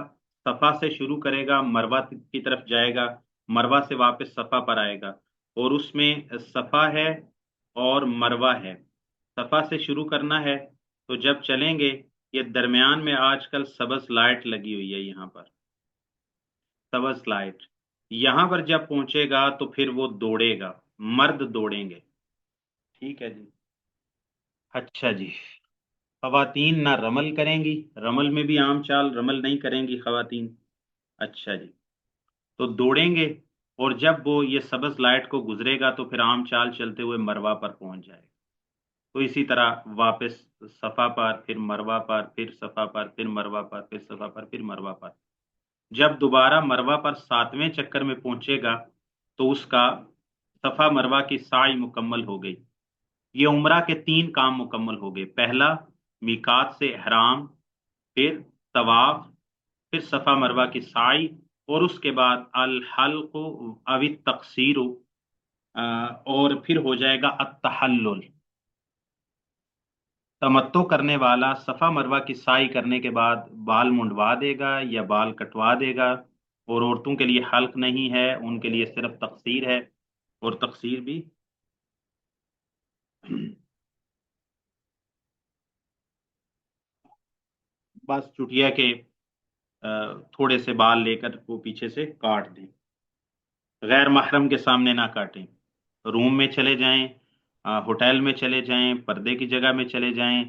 A: صفا سے شروع کرے گا، مروہ کی طرف جائے گا، مروہ سے واپس صفا پر آئے گا، اور اس میں صفا ہے اور مروہ ہے. صفا سے شروع کرنا ہے تو جب چلیں گے، یہ درمیان میں آج کل سبز لائٹ لگی ہوئی ہے، یہاں پر سبز لائٹ، یہاں پر جب پہنچے گا تو پھر وہ دوڑے گا، مرد دوڑیں گے. ٹھیک ہے جی. اچھا جی. خواتین نہ رمل کریں گی، رمل میں بھی عام چال، رمل نہیں کریں گی خواتین. اچھا جی. تو دوڑیں گے، اور جب وہ یہ سبز لائٹ کو گزرے گا تو پھر عام چال چلتے ہوئے مروہ پر پہنچ جائے گا. تو اسی طرح واپس صفا پر، پھر مروہ پر، پھر صفا پر، پھر مروہ پر، پھر صفا پر، پھر مروہ پر. جب دوبارہ مروہ پر 7ویں چکر میں پہنچے گا تو اس کا صفا مروہ کی سعی مکمل ہو گئی. یہ عمرہ کے 3 کام مکمل ہو گئے. پہلا میقات سے احرام، پھر طواف، پھر صفا مروہ کی سعی، اور اس کے بعد الحلق او التقصیر، اور پھر ہو جائے گا التحلل. تمتع کرنے والا صفا مروہ کی سعی کرنے کے بعد بال منڈوا دے گا یا بال کٹوا دے گا، اور عورتوں کے لیے حلق نہیں ہے، ان کے لیے صرف تقصیر ہے، اور تقصیر بھی بس چٹیا کے تھوڑے سے بال لے کر وہ پیچھے سے کاٹ دیں. غیر محرم کے سامنے نہ کاٹیں. روم میں چلے جائیں، ہوٹل میں چلے جائیں، پردے کی جگہ میں چلے جائیں،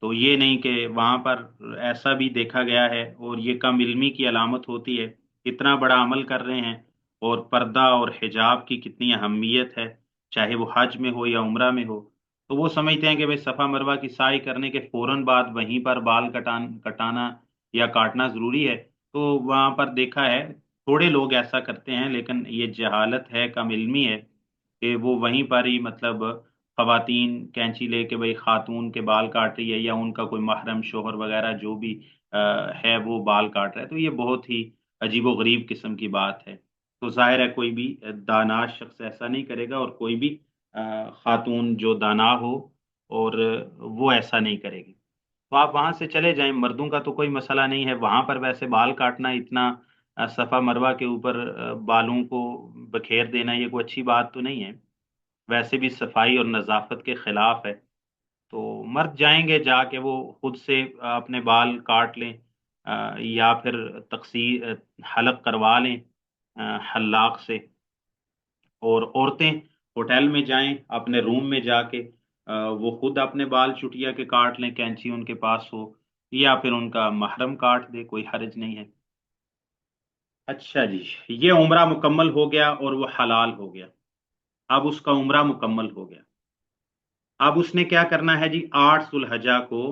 A: تو یہ نہیں کہ وہاں پر ایسا بھی دیکھا گیا ہے، اور یہ کم علمی کی علامت ہوتی ہے. اتنا بڑا عمل کر رہے ہیں، اور پردہ اور حجاب کی کتنی اہمیت ہے، چاہے وہ حج میں ہو یا عمرہ میں ہو، تو وہ سمجھتے ہیں کہ بھائی صفا مروہ کی سعی کرنے کے فوراً بعد وہیں پر بال کٹانا یا کاٹنا ضروری ہے. تو وہاں پر دیکھا ہے تھوڑے لوگ ایسا کرتے ہیں، لیکن یہ جہالت ہے، کم علمی ہے، کہ وہ وہیں پر ہی مطلب خواتین کینچی لے کے بھائی خاتون کے بال کاٹ رہی ہے، یا ان کا کوئی محرم شوہر وغیرہ جو بھی ہے وہ بال کاٹ رہا ہے. تو یہ بہت ہی عجیب و غریب قسم کی بات ہے. تو ظاہر ہے کوئی بھی دانا شخص ایسا نہیں کرے گا، اور کوئی بھی خاتون جو دانا ہو اور وہ ایسا نہیں کرے گی. تو آپ وہاں سے چلے جائیں، مردوں کا تو کوئی مسئلہ نہیں ہے وہاں پر. ویسے بال کاٹنا اتنا صفا مروہ کے اوپر بالوں کو بکھیر دینا یہ کوئی اچھی بات تو نہیں ہے، ویسے بھی صفائی اور نظافت کے خلاف ہے. تو مرد جائیں گے، جا کے وہ خود سے اپنے بال کاٹ لیں، یا پھر تقصیر حلق کروا لیں حلاق سے. اور عورتیں ہوٹل میں جائیں، اپنے روم میں جا کے وہ خود اپنے بال چٹیا کے کاٹ لیں، کینچی ان کے پاس ہو، یا پھر ان کا محرم کاٹ دے، کوئی حرج نہیں ہے. اچھا جی. یہ عمرہ مکمل ہو گیا اور وہ حلال ہو گیا. اب اس کا عمرہ مکمل ہو گیا. اب اس نے کیا کرنا ہے جی؟ 8 ذوالحجہ کو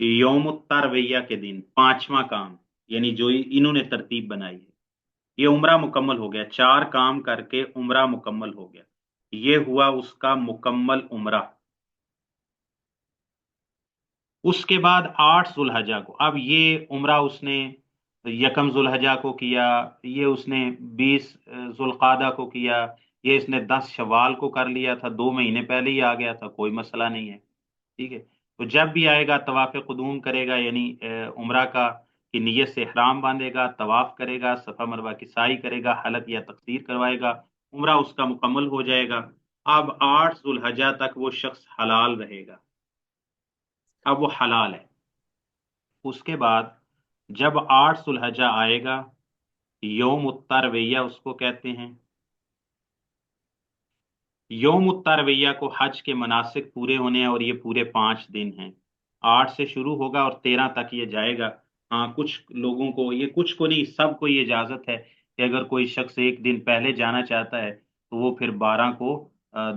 A: یوم الترویہ کے دن 5واں کام، یعنی جو انہوں نے ترتیب بنائی ہے، یہ عمرہ مکمل ہو گیا. 4 کام کر کے عمرہ مکمل ہو گیا. یہ ہوا اس کا مکمل عمرہ. اس کے بعد 8 ذوالحجہ کو، اب یہ عمرہ اس نے 1 ذوالحجہ کو کیا، یہ اس نے 20 ذوالقعدہ کو کیا، یہ اس نے 10 شوال کو کر لیا تھا، 2 مہینے پہلے ہی آ گیا تھا، کوئی مسئلہ نہیں ہے. ٹھیک ہے. تو جب بھی آئے گا طواف قدوم کرے گا، یعنی عمرہ کی نیت سے احرام باندھے گا، طواف کرے گا، صفا مروہ کی سعی کرے گا، حلق یا تقصیر کروائے گا، عمرہ اس کا مکمل ہو جائے گا. اب 8 ذوالحجہ تک وہ شخص حلال رہے گا. اب وہ حلال ہے. اس کے بعد جب 8 ذوالحجہ آئے گا، یوم الترویہ اس کو کہتے ہیں. یوم الترویہ کو حج کے مناسک پورے ہونے ہیں، اور یہ پورے 5 دن ہیں. 8 سے شروع ہوگا اور 13 تک یہ جائے گا. ہاں کچھ لوگوں کو، یہ کچھ کو نہیں، سب کو یہ اجازت ہے کہ اگر کوئی شخص 1 دن پہلے جانا چاہتا ہے تو وہ پھر 12 کو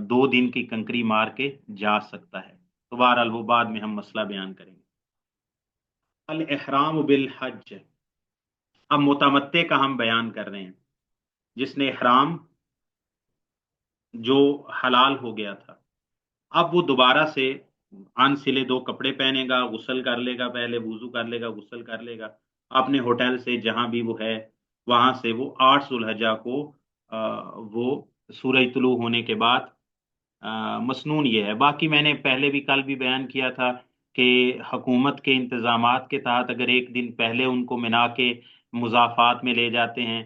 A: 2 دن کی کنکری مار کے جا سکتا ہے. تو بہرحال وہ بعد میں ہم مسئلہ بیان کریں گے. الاحرام بالحج. اب متمتع کا ہم بیان کر رہے ہیں، جس نے احرام جو حلال ہو گیا تھا، اب وہ دوبارہ سے ان سلے دو کپڑے پہنے گا، غسل کر لے گا، پہلے وضو کر لے گا، غسل کر لے گا، اپنے ہوٹل سے جہاں بھی وہ ہے وہاں سے وہ 8 ذو الحجہ کو وہ سورج طلوع ہونے کے بعد مسنون یہ ہے۔ باقی میں نے پہلے بھی کل بھی بیان کیا تھا کہ حکومت کے انتظامات کے تحت اگر ایک دن پہلے ان کو منا کے مضافات میں لے جاتے ہیں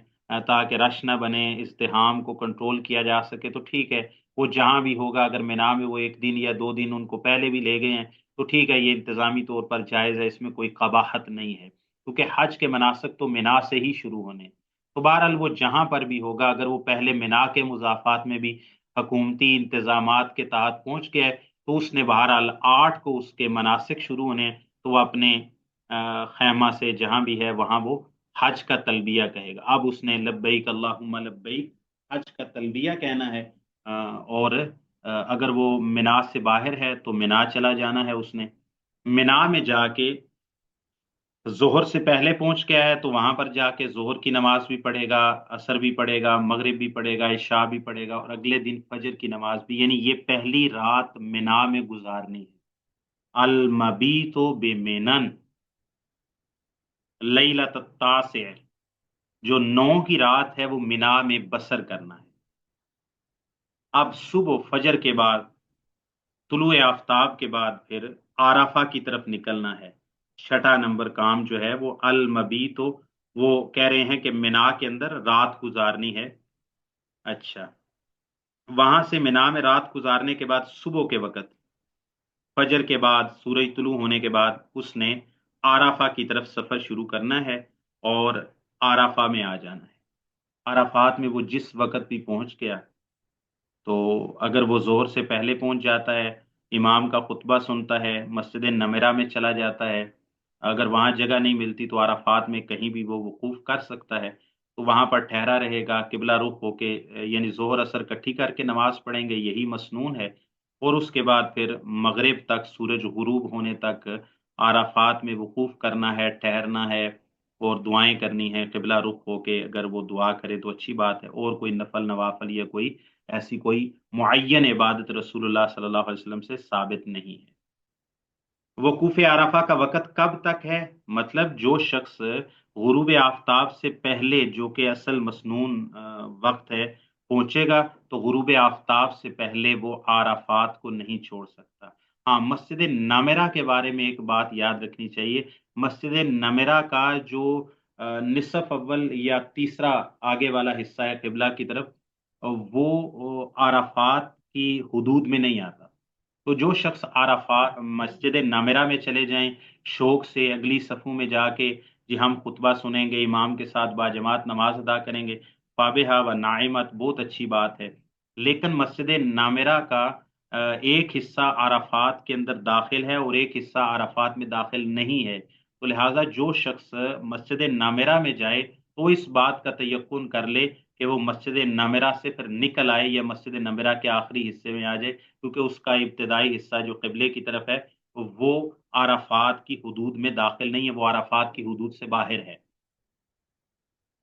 A: تاکہ رش نہ بنے، ازدحام کو کنٹرول کیا جا سکے، تو ٹھیک ہے، وہ جہاں بھی ہوگا، اگر منا میں وہ ایک دن یا 2 دن ان کو پہلے بھی لے گئے ہیں تو ٹھیک ہے، یہ انتظامی طور پر جائز ہے، اس میں کوئی قباحت نہیں ہے، کیونکہ حج کے مناسک تو منا سے ہی شروع ہونے۔ تو بہرحال وہ جہاں پر بھی ہوگا، اگر وہ پہلے منا کے مضافات میں بھی حکومتی انتظامات کے تحت پہنچ گیا ہے تو اس نے بہرحال 8 کو اس کے مناسک شروع ہونے، تو وہ اپنے خیمہ سے جہاں بھی ہے وہاں وہ حج کا تلبیہ کہے گا۔ اب اس نے لبیک اللہم لبیک حج کا تلبیہ کہنا ہے، اور اگر وہ منا سے باہر ہے تو منا چلا جانا ہے اس نے۔ منا میں جا کے ظہر سے پہلے پہنچ گیا ہے تو وہاں پر جا کے ظہر کی نماز بھی پڑھے گا، عصر بھی پڑھے گا، مغرب بھی پڑھے گا، عشاء بھی پڑھے گا، اور اگلے دن فجر کی نماز بھی، یعنی یہ پہلی رات منا میں گزارنی ہے۔ المبیت بمنن لیلۃ التاسع، جو 9 کی رات ہے وہ منا میں بسر کرنا ہے۔ اب صبح فجر کے بعد، طلوع آفتاب کے بعد پھر عرفہ کی طرف نکلنا ہے۔ چھٹا نمبر کام جو ہے وہ المبیت، وہ کہہ رہے ہیں کہ منا کے اندر رات گزارنی ہے۔ اچھا، وہاں سے منا میں رات گزارنے کے بعد صبح کے وقت، فجر کے بعد، سورج طلوع ہونے کے بعد اس نے عرفہ کی طرف سفر شروع کرنا ہے اور عرفہ میں آ جانا ہے۔ عرفات میں وہ جس وقت بھی پہنچ گیا، تو اگر وہ ظہر سے پہلے پہنچ جاتا ہے، امام کا خطبہ سنتا ہے، مسجد نمرہ میں چلا جاتا ہے، اگر وہاں جگہ نہیں ملتی تو عرفات میں کہیں بھی وہ وقوف کر سکتا ہے، تو وہاں پر ٹھہرا رہے گا، قبلہ رخ ہو کے، یعنی ظہر اثر کٹھی کر کے نماز پڑھیں گے، یہی مسنون ہے۔ اور اس کے بعد پھر مغرب تک، سورج غروب ہونے تک عرفات میں وقوف کرنا ہے، ٹھہرنا ہے اور دعائیں کرنی ہے قبلہ رخ ہو کے۔ اگر وہ دعا کرے تو اچھی بات ہے، اور کوئی نفل نوافل یا کوئی ایسی کوئی معین عبادت رسول اللہ صلی اللہ علیہ وسلم سے ثابت نہیں ہے۔ وقوف عرفہ کا وقت کب تک ہے؟ مطلب جو شخص غروب آفتاب سے پہلے، جو کہ اصل مسنون وقت ہے، پہنچے گا تو غروب آفتاب سے پہلے وہ عرفات کو نہیں چھوڑ سکتا۔ ہاں، مسجد نمرہ کے بارے میں ایک بات یاد رکھنی چاہیے۔ مسجد نمرہ کا جو نصف اول یا تیسرا آگے والا حصہ ہے قبلہ کی طرف، وہ عرفات کی حدود میں نہیں آتا۔ تو جو شخص عرفات مسجد نمرہ میں چلے جائیں، شوق سے اگلی صفوں میں جا کے جی ہم خطبہ سنیں گے، امام کے ساتھ باجماعت نماز ادا کریں گے، فابہا و نعمت، بہت اچھی بات ہے۔ لیکن مسجد نمرہ کا ایک حصہ عرفات کے اندر داخل ہے اور ایک حصہ عرفات میں داخل نہیں ہے، تو لہٰذا جو شخص مسجد نمرہ میں جائے تو اس بات کا تیقن کر لے کہ وہ مسجد نمرہ سے پھر نکل آئے یا مسجد نمرہ کے آخری حصے میں آ جائے، کیونکہ اس کا ابتدائی حصہ جو قبلے کی طرف ہے وہ عرفات کی حدود میں داخل نہیں ہے، وہ عرفات کی حدود سے باہر ہے۔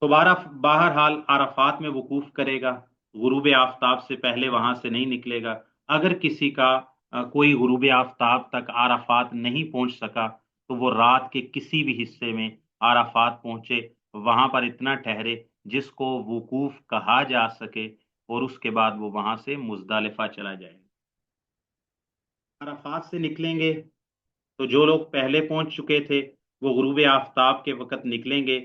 A: تو بہرحال عرفات میں وقوف کرے گا، غروب آفتاب سے پہلے وہاں سے نہیں نکلے گا۔ اگر کسی کا کوئی غروب آفتاب تک عرفات نہیں پہنچ سکا تو وہ رات کے کسی بھی حصے میں عرفات پہنچے، وہاں پر اتنا ٹھہرے جس کو وقوف کہا جا سکے، اور اس کے بعد وہ وہاں سے مزدلفہ چلا جائے۔ عرفات سے نکلیں گے تو جو لوگ پہلے پہنچ چکے تھے وہ غروب آفتاب کے وقت نکلیں گے،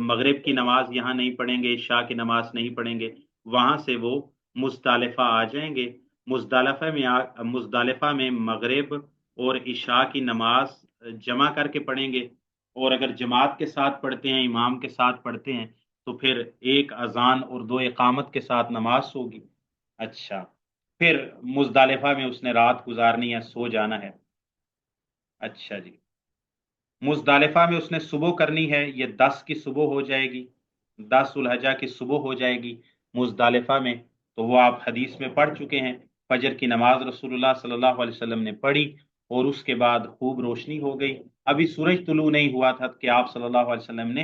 A: مغرب کی نماز یہاں نہیں پڑھیں گے، عشاء کی نماز نہیں پڑھیں گے، وہاں سے وہ مزدلفہ آ جائیں گے۔ مزدلفہ میں مغرب اور عشاء کی نماز جمع کر کے پڑھیں گے، اور اگر جماعت کے ساتھ پڑھتے ہیں، امام کے ساتھ پڑھتے ہیں، تو پھر ایک اذان اور 2 اقامت کے ساتھ نماز ہوگی۔ اچھا، پھر مزدلفہ میں اس نے رات گزارنی ہے، سو جانا ہے۔ اچھا جی، مزدلفہ میں اس نے صبح کرنی ہے، یہ 10 کی صبح ہو جائے گی، 10 ذو الحجہ کی صبح ہو جائے گی مزدلفہ میں، تو وہ آپ حدیث میں پڑھ چکے ہیں۔ فجر کی نماز رسول اللہ صلی اللہ علیہ وسلم نے پڑھی اور اس کے بعد خوب روشنی ہو گئی، ابھی سورج طلوع نہیں ہوا تھا کہ آپ صلی اللہ علیہ وسلم نے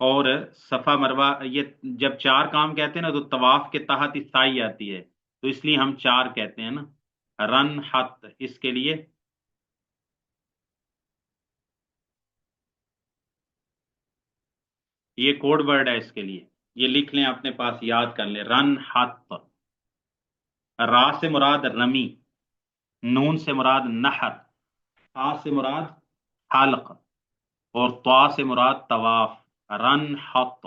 A: اور صفا مروہ یہ جب 4 کام کہتے ہیں نا تو طواف کے تحت ہی سعی آتی ہے، تو اس لیے ہم 4 کہتے ہیں نا. رن حت اس کے لیے یہ کوڈ ورڈ ہے، اس کے لیے یہ لکھ لیں اپنے پاس، یاد کر لیں. رن حت، را سے مراد رمی، نون سے مراد نحر، تا سے مراد حلق، اور طوا سے مراد طواف. رن حت،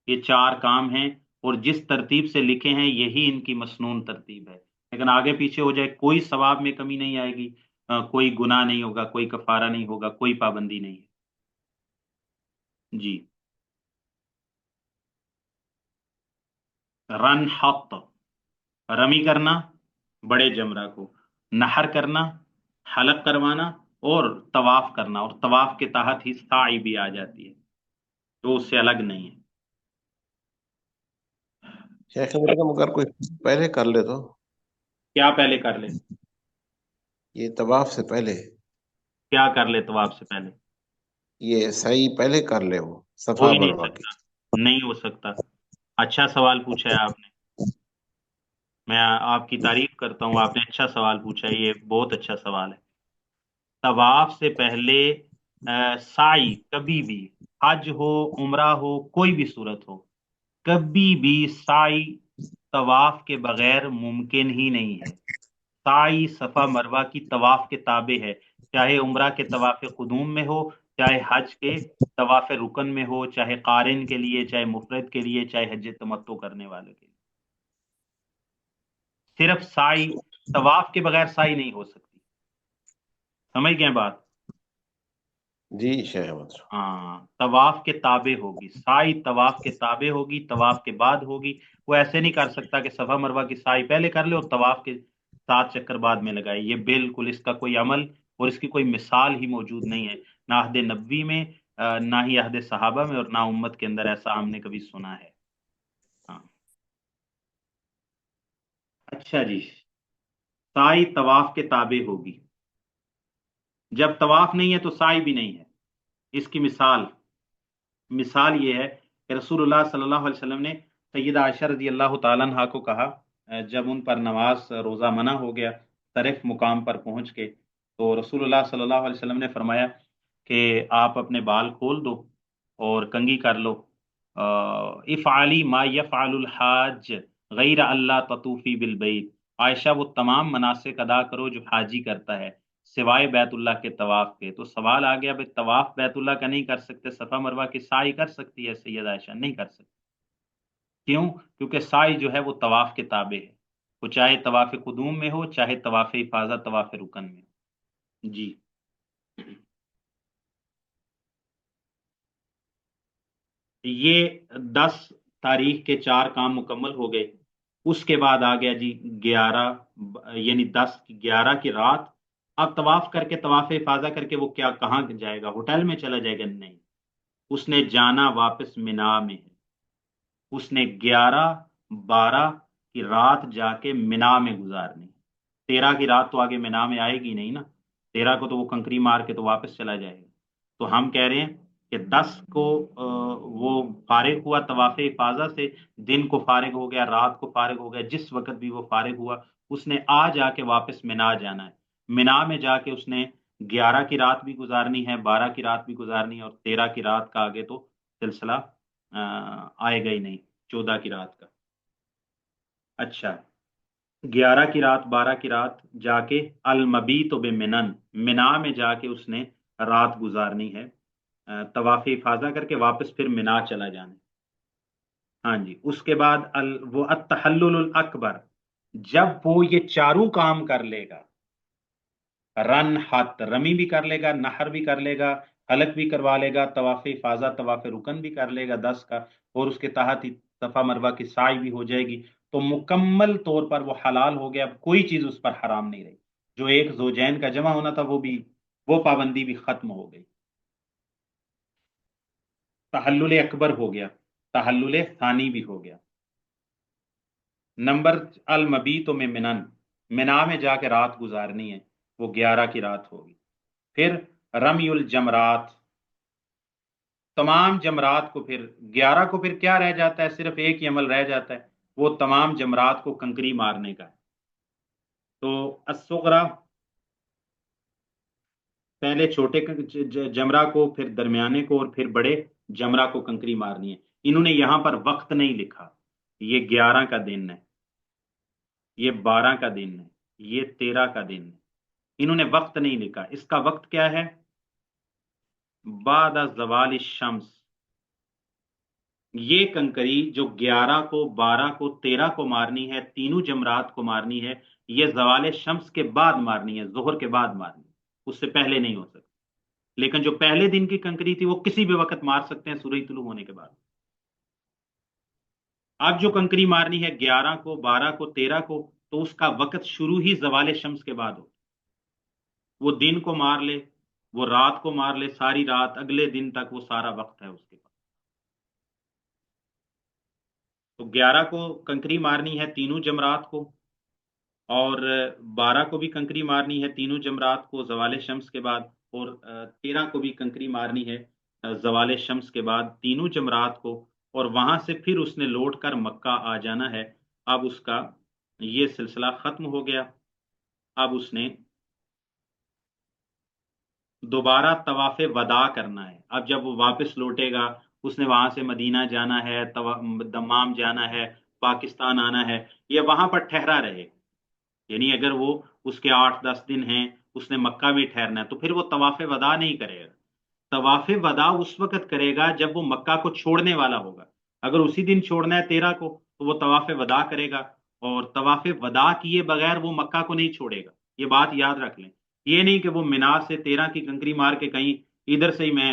A: یہ 4 کام ہیں، اور جس ترتیب سے لکھے ہیں یہی ان کی مسنون ترتیب ہے. لیکن آگے پیچھے ہو جائے کوئی ثواب میں کمی نہیں آئے گی، کوئی گناہ نہیں ہوگا، کوئی کفارہ نہیں ہوگا، کوئی پابندی نہیں ہے. جی. رن حت، رمی کرنا بڑے جمرہ کو، نحر کرنا حلق کروانا، اور طواف کرنا، اور طواف کے تحت ہی سعی بھی آ جاتی ہے، تو اس سے الگ نہیں ہے.
C: شیخ ابراہیم اگر کوئی پہلے کر لے تو
A: کیا پہلے کر لے؟
C: یہ طواف سے پہلے
A: کیا کر لے طواف سے پہلے؟
C: یہ صحیح پہلے کر لے وہ
A: ہو
C: صفا
A: ہی نہیں
C: مروا کی.
A: سکتا، نہیں ہو سکتا. اچھا سوال پوچھا ہے آپ نے، میں آپ کی تعریف کرتا ہوں، آپ نے اچھا سوال پوچھا ہے، یہ بہت اچھا سوال ہے. طواف سے پہلے سعی کبھی بھی، حج ہو عمرہ ہو کوئی بھی صورت ہو، کبھی بھی سعی طواف کے بغیر ممکن ہی نہیں ہے. سعی صفا مروہ کی طواف کے تابع ہے، چاہے عمرہ کے طواف قدوم میں ہو، چاہے حج کے طواف رکن میں ہو، چاہے قارن کے لیے، چاہے مفرد کے لیے، چاہے حج تمتع کرنے والے کے لیے. صرف سعی، طواف کے بغیر سعی نہیں ہو سکتی. سمجھ گئے بات؟
C: جی شیخ احمد.
A: ہاں، طواف کے تابع ہوگی سعی، طواف کے تابع ہوگی، طواف کے بعد ہوگی. وہ ایسے نہیں کر سکتا کہ صفا مروہ کی سعی پہلے کر لے اور طواف کے 7 چکر بعد میں لگائے. یہ بالکل اس کا کوئی عمل اور اس کی کوئی مثال ہی موجود نہیں ہے، نہ عہد نبوی میں، نہ ہی عہد صحابہ میں، اور نہ امت کے اندر ایسا ہم نے کبھی سنا ہے. ہاں. اچھا جی، سعی طواف کے تابع ہوگی. جب طواف نہیں ہے تو سعی بھی نہیں ہے. اس کی مثال یہ ہے کہ رسول اللہ صلی اللہ علیہ وسلم نے سیدہ عائشہ رضی اللہ تعالیٰ عنہا کو کہا، جب ان پر نماز روزہ منع ہو گیا، طرف مقام پر پہنچ کے، تو رسول اللہ صلی اللہ علیہ وسلم نے فرمایا کہ آپ اپنے بال کھول دو اور کنگھی کر لو. افعلی ما یفعل الحاج غیر اللہ تطوفی بالبیت. عائشہ وہ تمام مناسک ادا کرو جو حاجی کرتا ہے سوائے بیت اللہ کے طواف کے. تو سوال آ گیا بھائی طواف بیت اللہ کا نہیں کر سکتے، صفا مروہ کی سعی کر سکتی ہے سیدہ عائشہ؟ نہیں کر سکتی. کیوں؟ کیونکہ سعی جو ہے وہ طواف کے تابع ہے، وہ چاہے طواف قدوم میں ہو، چاہے طواف افاضہ طواف رکن میں ہو. جی. یہ 10 تاریخ کے 4 کام مکمل ہو گئے. اس کے بعد آ گیا جی 11، یعنی 11 کی رات. اب طواف کر کے طواف افاضہ کر کے وہ کیا کہاں جائے گا؟ ہوٹل میں چلا جائے گا؟ نہیں، اس نے جانا واپس مینا میں ہے. اس نے 11 12 کی رات جا کے مینا میں گزارنی. 13 کی رات تو آگے مینا میں آئے گی نہیں نا، 13 کو تو وہ کنکری مار کے تو واپس چلا جائے گا. تو ہم کہہ رہے ہیں کہ 10 کو وہ فارغ ہوا طواف افاضہ سے، دن کو فارغ ہو گیا، رات کو فارغ ہو گیا، جس وقت بھی وہ فارغ ہوا اس نے آ جا کے واپس مینا جانا ہے. مینا میں جا کے اس نے 11 کی رات بھی گزارنی ہے، 12 کی رات بھی گزارنی ہے، اور 13 کی رات کا آگے تو سلسلہ آئے گا ہی نہیں، 14 کی رات کا. اچھا، 11 کی رات 12 کی رات جا کے المبیت بمنن، مینا میں جا کے اس نے رات گزارنی ہے، طواف افاضہ کر کے واپس پھر مینا چلا جانا. ہاں جی. اس کے بعد وہ التحلل الاکبر، جب وہ یہ 4 کام کر لے گا، رن حت، رمی بھی کر لے گا، نحر بھی کر لے گا، حلق بھی کروا لے گا، طواف افاضہ طواف رکن بھی کر لے گا 10 کا، اور اس کے تحت ہی صفا مروہ کی سعی بھی ہو جائے گی، تو مکمل طور پر وہ حلال ہو گیا. اب کوئی چیز اس پر حرام نہیں رہی. جو ایک زوجین کا جمع ہونا تھا وہ پابندی بھی ختم ہو گئی. تحلل اکبر ہو گیا، تحلل ثانی بھی ہو گیا. نمبر المبیت میں منن، منا میں جا کے رات گزارنی ہے، وہ 11 کی رات ہوگی. پھر رمی الجمرات، تمام جمرات کو پھر 11 کو پھر کیا رہ جاتا ہے؟ صرف ایک ہی عمل رہ جاتا ہے، وہ تمام جمرات کو کنکری مارنے کا ہے۔ تو الصغرا پہلے چھوٹے جمرہ کو، پھر درمیانے کو، اور پھر بڑے جمرہ کو کنکری مارنی ہے۔ انہوں نے یہاں پر وقت نہیں لکھا، یہ 11 کا دن ہے، یہ 12 کا دن ہے، یہ 13 کا دن ہے، انہوں نے وقت نہیں لکھا۔ اس کا وقت کیا ہے؟ بعد از زوال الشمس۔ یہ کنکری جو 11 کو، 12 کو، 13 کو مارنی ہے، تینوں جمرات کو مارنی ہے، یہ زوال شمس کے بعد مارنی ہے، ظہر کے بعد مارنی ہے، اس سے پہلے نہیں ہو سکتی۔ لیکن جو پہلے دن کی کنکری تھی وہ کسی بھی وقت مار سکتے ہیں سورج طلوع ہونے کے بعد۔ اب جو کنکری مارنی ہے 11 کو، 12 کو، 13 کو، تو اس کا وقت شروع ہی زوال شمس کے بعد ہو۔ وہ دن کو مار لے، وہ رات کو مار لے، ساری رات، اگلے دن تک وہ سارا وقت ہے اس کے پاس۔ تو 11 کو کنکری مارنی ہے تینوں جمرات کو، اور 12 کو بھی کنکری مارنی ہے تینوں جمرات کو زوال شمس کے بعد، اور 13 کو بھی کنکری مارنی ہے زوال شمس کے بعد تینوں جمرات کو، اور وہاں سے پھر اس نے لوٹ کر مکہ آ جانا ہے۔ اب اس کا یہ سلسلہ ختم ہو گیا، اب اس نے دوبارہ طواف وداع کرنا ہے۔ اب جب وہ واپس لوٹے گا، اس نے وہاں سے مدینہ جانا ہے، دمام جانا ہے، پاکستان آنا ہے، یا وہاں پر ٹھہرا رہے، یعنی اگر وہ اس کے 8-10 دن ہیں، اس نے مکہ میں ٹھہرنا ہے، تو پھر وہ طواف وداع نہیں کرے گا۔ طواف وداع اس وقت کرے گا جب وہ مکہ کو چھوڑنے والا ہوگا۔ اگر اسی دن چھوڑنا ہے 13 کو، تو وہ طواف وداع کرے گا، اور طواف وداع کیے بغیر وہ مکہ کو نہیں چھوڑے گا۔ یہ بات یاد رکھ لیں، یہ نہیں کہ وہ مینا سے 13 کی کنکری مار کے کہیں ادھر سے ہی میں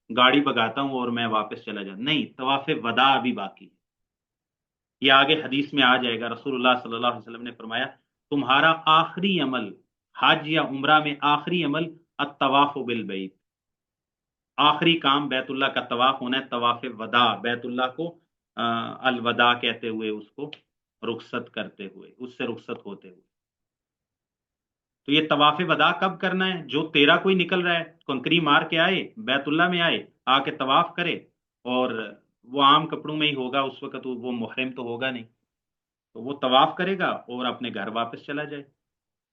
A: گاڑی بگاتا ہوں اور میں واپس چلا جاتا، نہیں، طواف وداع ابھی باقی ہے۔ یہ آگے حدیث میں آ جائے گا، رسول اللہ صلی اللہ علیہ وسلم نے فرمایا تمہارا آخری عمل حج یا عمرہ میں، آخری عمل الطواف بالبیت، آخری کام بیت اللہ کا طواف ہونا ہے، طواف وداع، بیت اللہ کو الوداع کہتے ہوئے، اس کو رخصت کرتے ہوئے، اس سے رخصت ہوتے ہوئے۔ تو یہ طواف وداع کب کرنا ہے؟ جو 13 کو ہی نکل رہا ہے، کنکری مار کے آئے، بیت اللہ میں آئے، آ کے طواف کرے، اور وہ عام کپڑوں میں ہی ہوگا اس وقت، وہ محرم تو ہوگا نہیں، تو وہ طواف کرے گا اور اپنے گھر واپس چلا جائے۔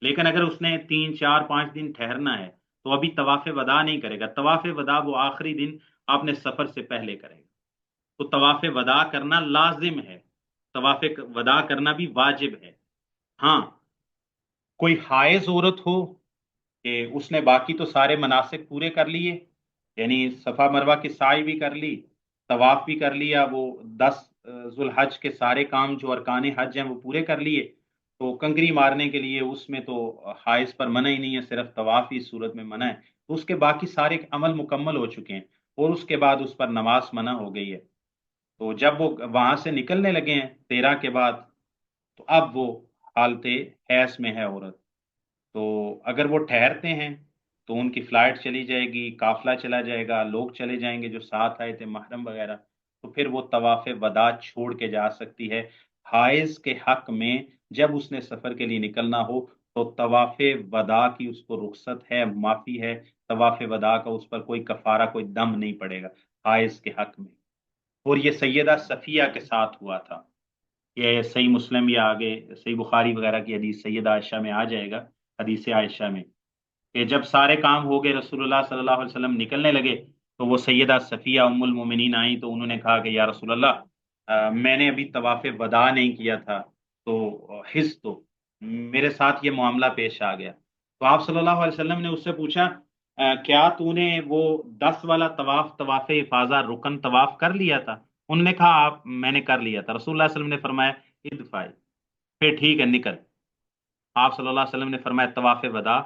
A: لیکن اگر اس نے 3 4 5 دن ٹھہرنا ہے تو ابھی طواف وداع نہیں کرے گا۔ طواف وداع وہ آخری دن اپنے سفر سے پہلے کرے گا۔ تو طواف وداع کرنا لازم ہے، طواف وداع کرنا بھی واجب ہے۔ ہاں، کوئی حائض عورت ہو کہ اس نے باقی تو سارے مناسک پورے کر لیے، یعنی صفا مروہ کی سعی بھی کر لی، طواف بھی کر لیا، وہ 10 ذو الحج کے سارے کام جو ارکان حج ہیں وہ پورے کر لیے، تو کنکری مارنے کے لیے اس میں تو حائض پر منع ہی نہیں ہے، صرف طواف ہی اس صورت میں منع ہے، تو اس کے باقی سارے عمل مکمل ہو چکے ہیں، اور اس کے بعد اس پر نماز منع ہو گئی ہے۔ تو جب وہ وہاں سے نکلنے لگے ہیں 13 کے بعد، تو اب وہ حالت حیض میں ہے عورت، تو اگر وہ ٹھہرتے ہیں تو ان کی فلائٹ چلی جائے گی، قافلہ چلا جائے گا، لوگ چلے جائیں گے جو ساتھ آئے تھے محرم وغیرہ، تو پھر وہ طواف وداع چھوڑ کے جا سکتی ہے۔ حائض کے حق میں جب اس نے سفر کے لیے نکلنا ہو تو طواف وداع کی اس کو رخصت ہے، معافی ہے، طواف وداع کا اس پر کوئی کفارہ، کوئی دم نہیں پڑے گا حائض کے حق میں۔ اور یہ سیدہ صفیہ کے ساتھ ہوا تھا، یہ صحیح مسلم یا آگے صحیح بخاری وغیرہ کی حدیث سیدہ عائشہ میں آ جائے گا، حدیث عائشہ میں، کہ جب سارے کام ہو گئے، رسول اللہ صلی اللہ علیہ وسلم نکلنے لگے، تو وہ سیدہ صفیہ ام المومنین آئیں، تو انہوں نے کہا کہ یا رسول اللہ، میں نے ابھی طواف وداع نہیں کیا تھا، تو حس تو میرے ساتھ یہ معاملہ پیش آ گیا۔ تو آپ صلی اللہ علیہ وسلم نے اس سے پوچھا کیا تو نے وہ 10 والا طواف، طواف افاضہ رکن طواف کر لیا تھا؟ انہوں نے کہا آپ میں نے کر لیا تھا۔ رسول اللہ علیہ وسلم نے فرمایا ادفعی، پھر ٹھیک ہے نکل۔ آپ صلی اللہ علیہ وسلم نے فرمایا طواف وداع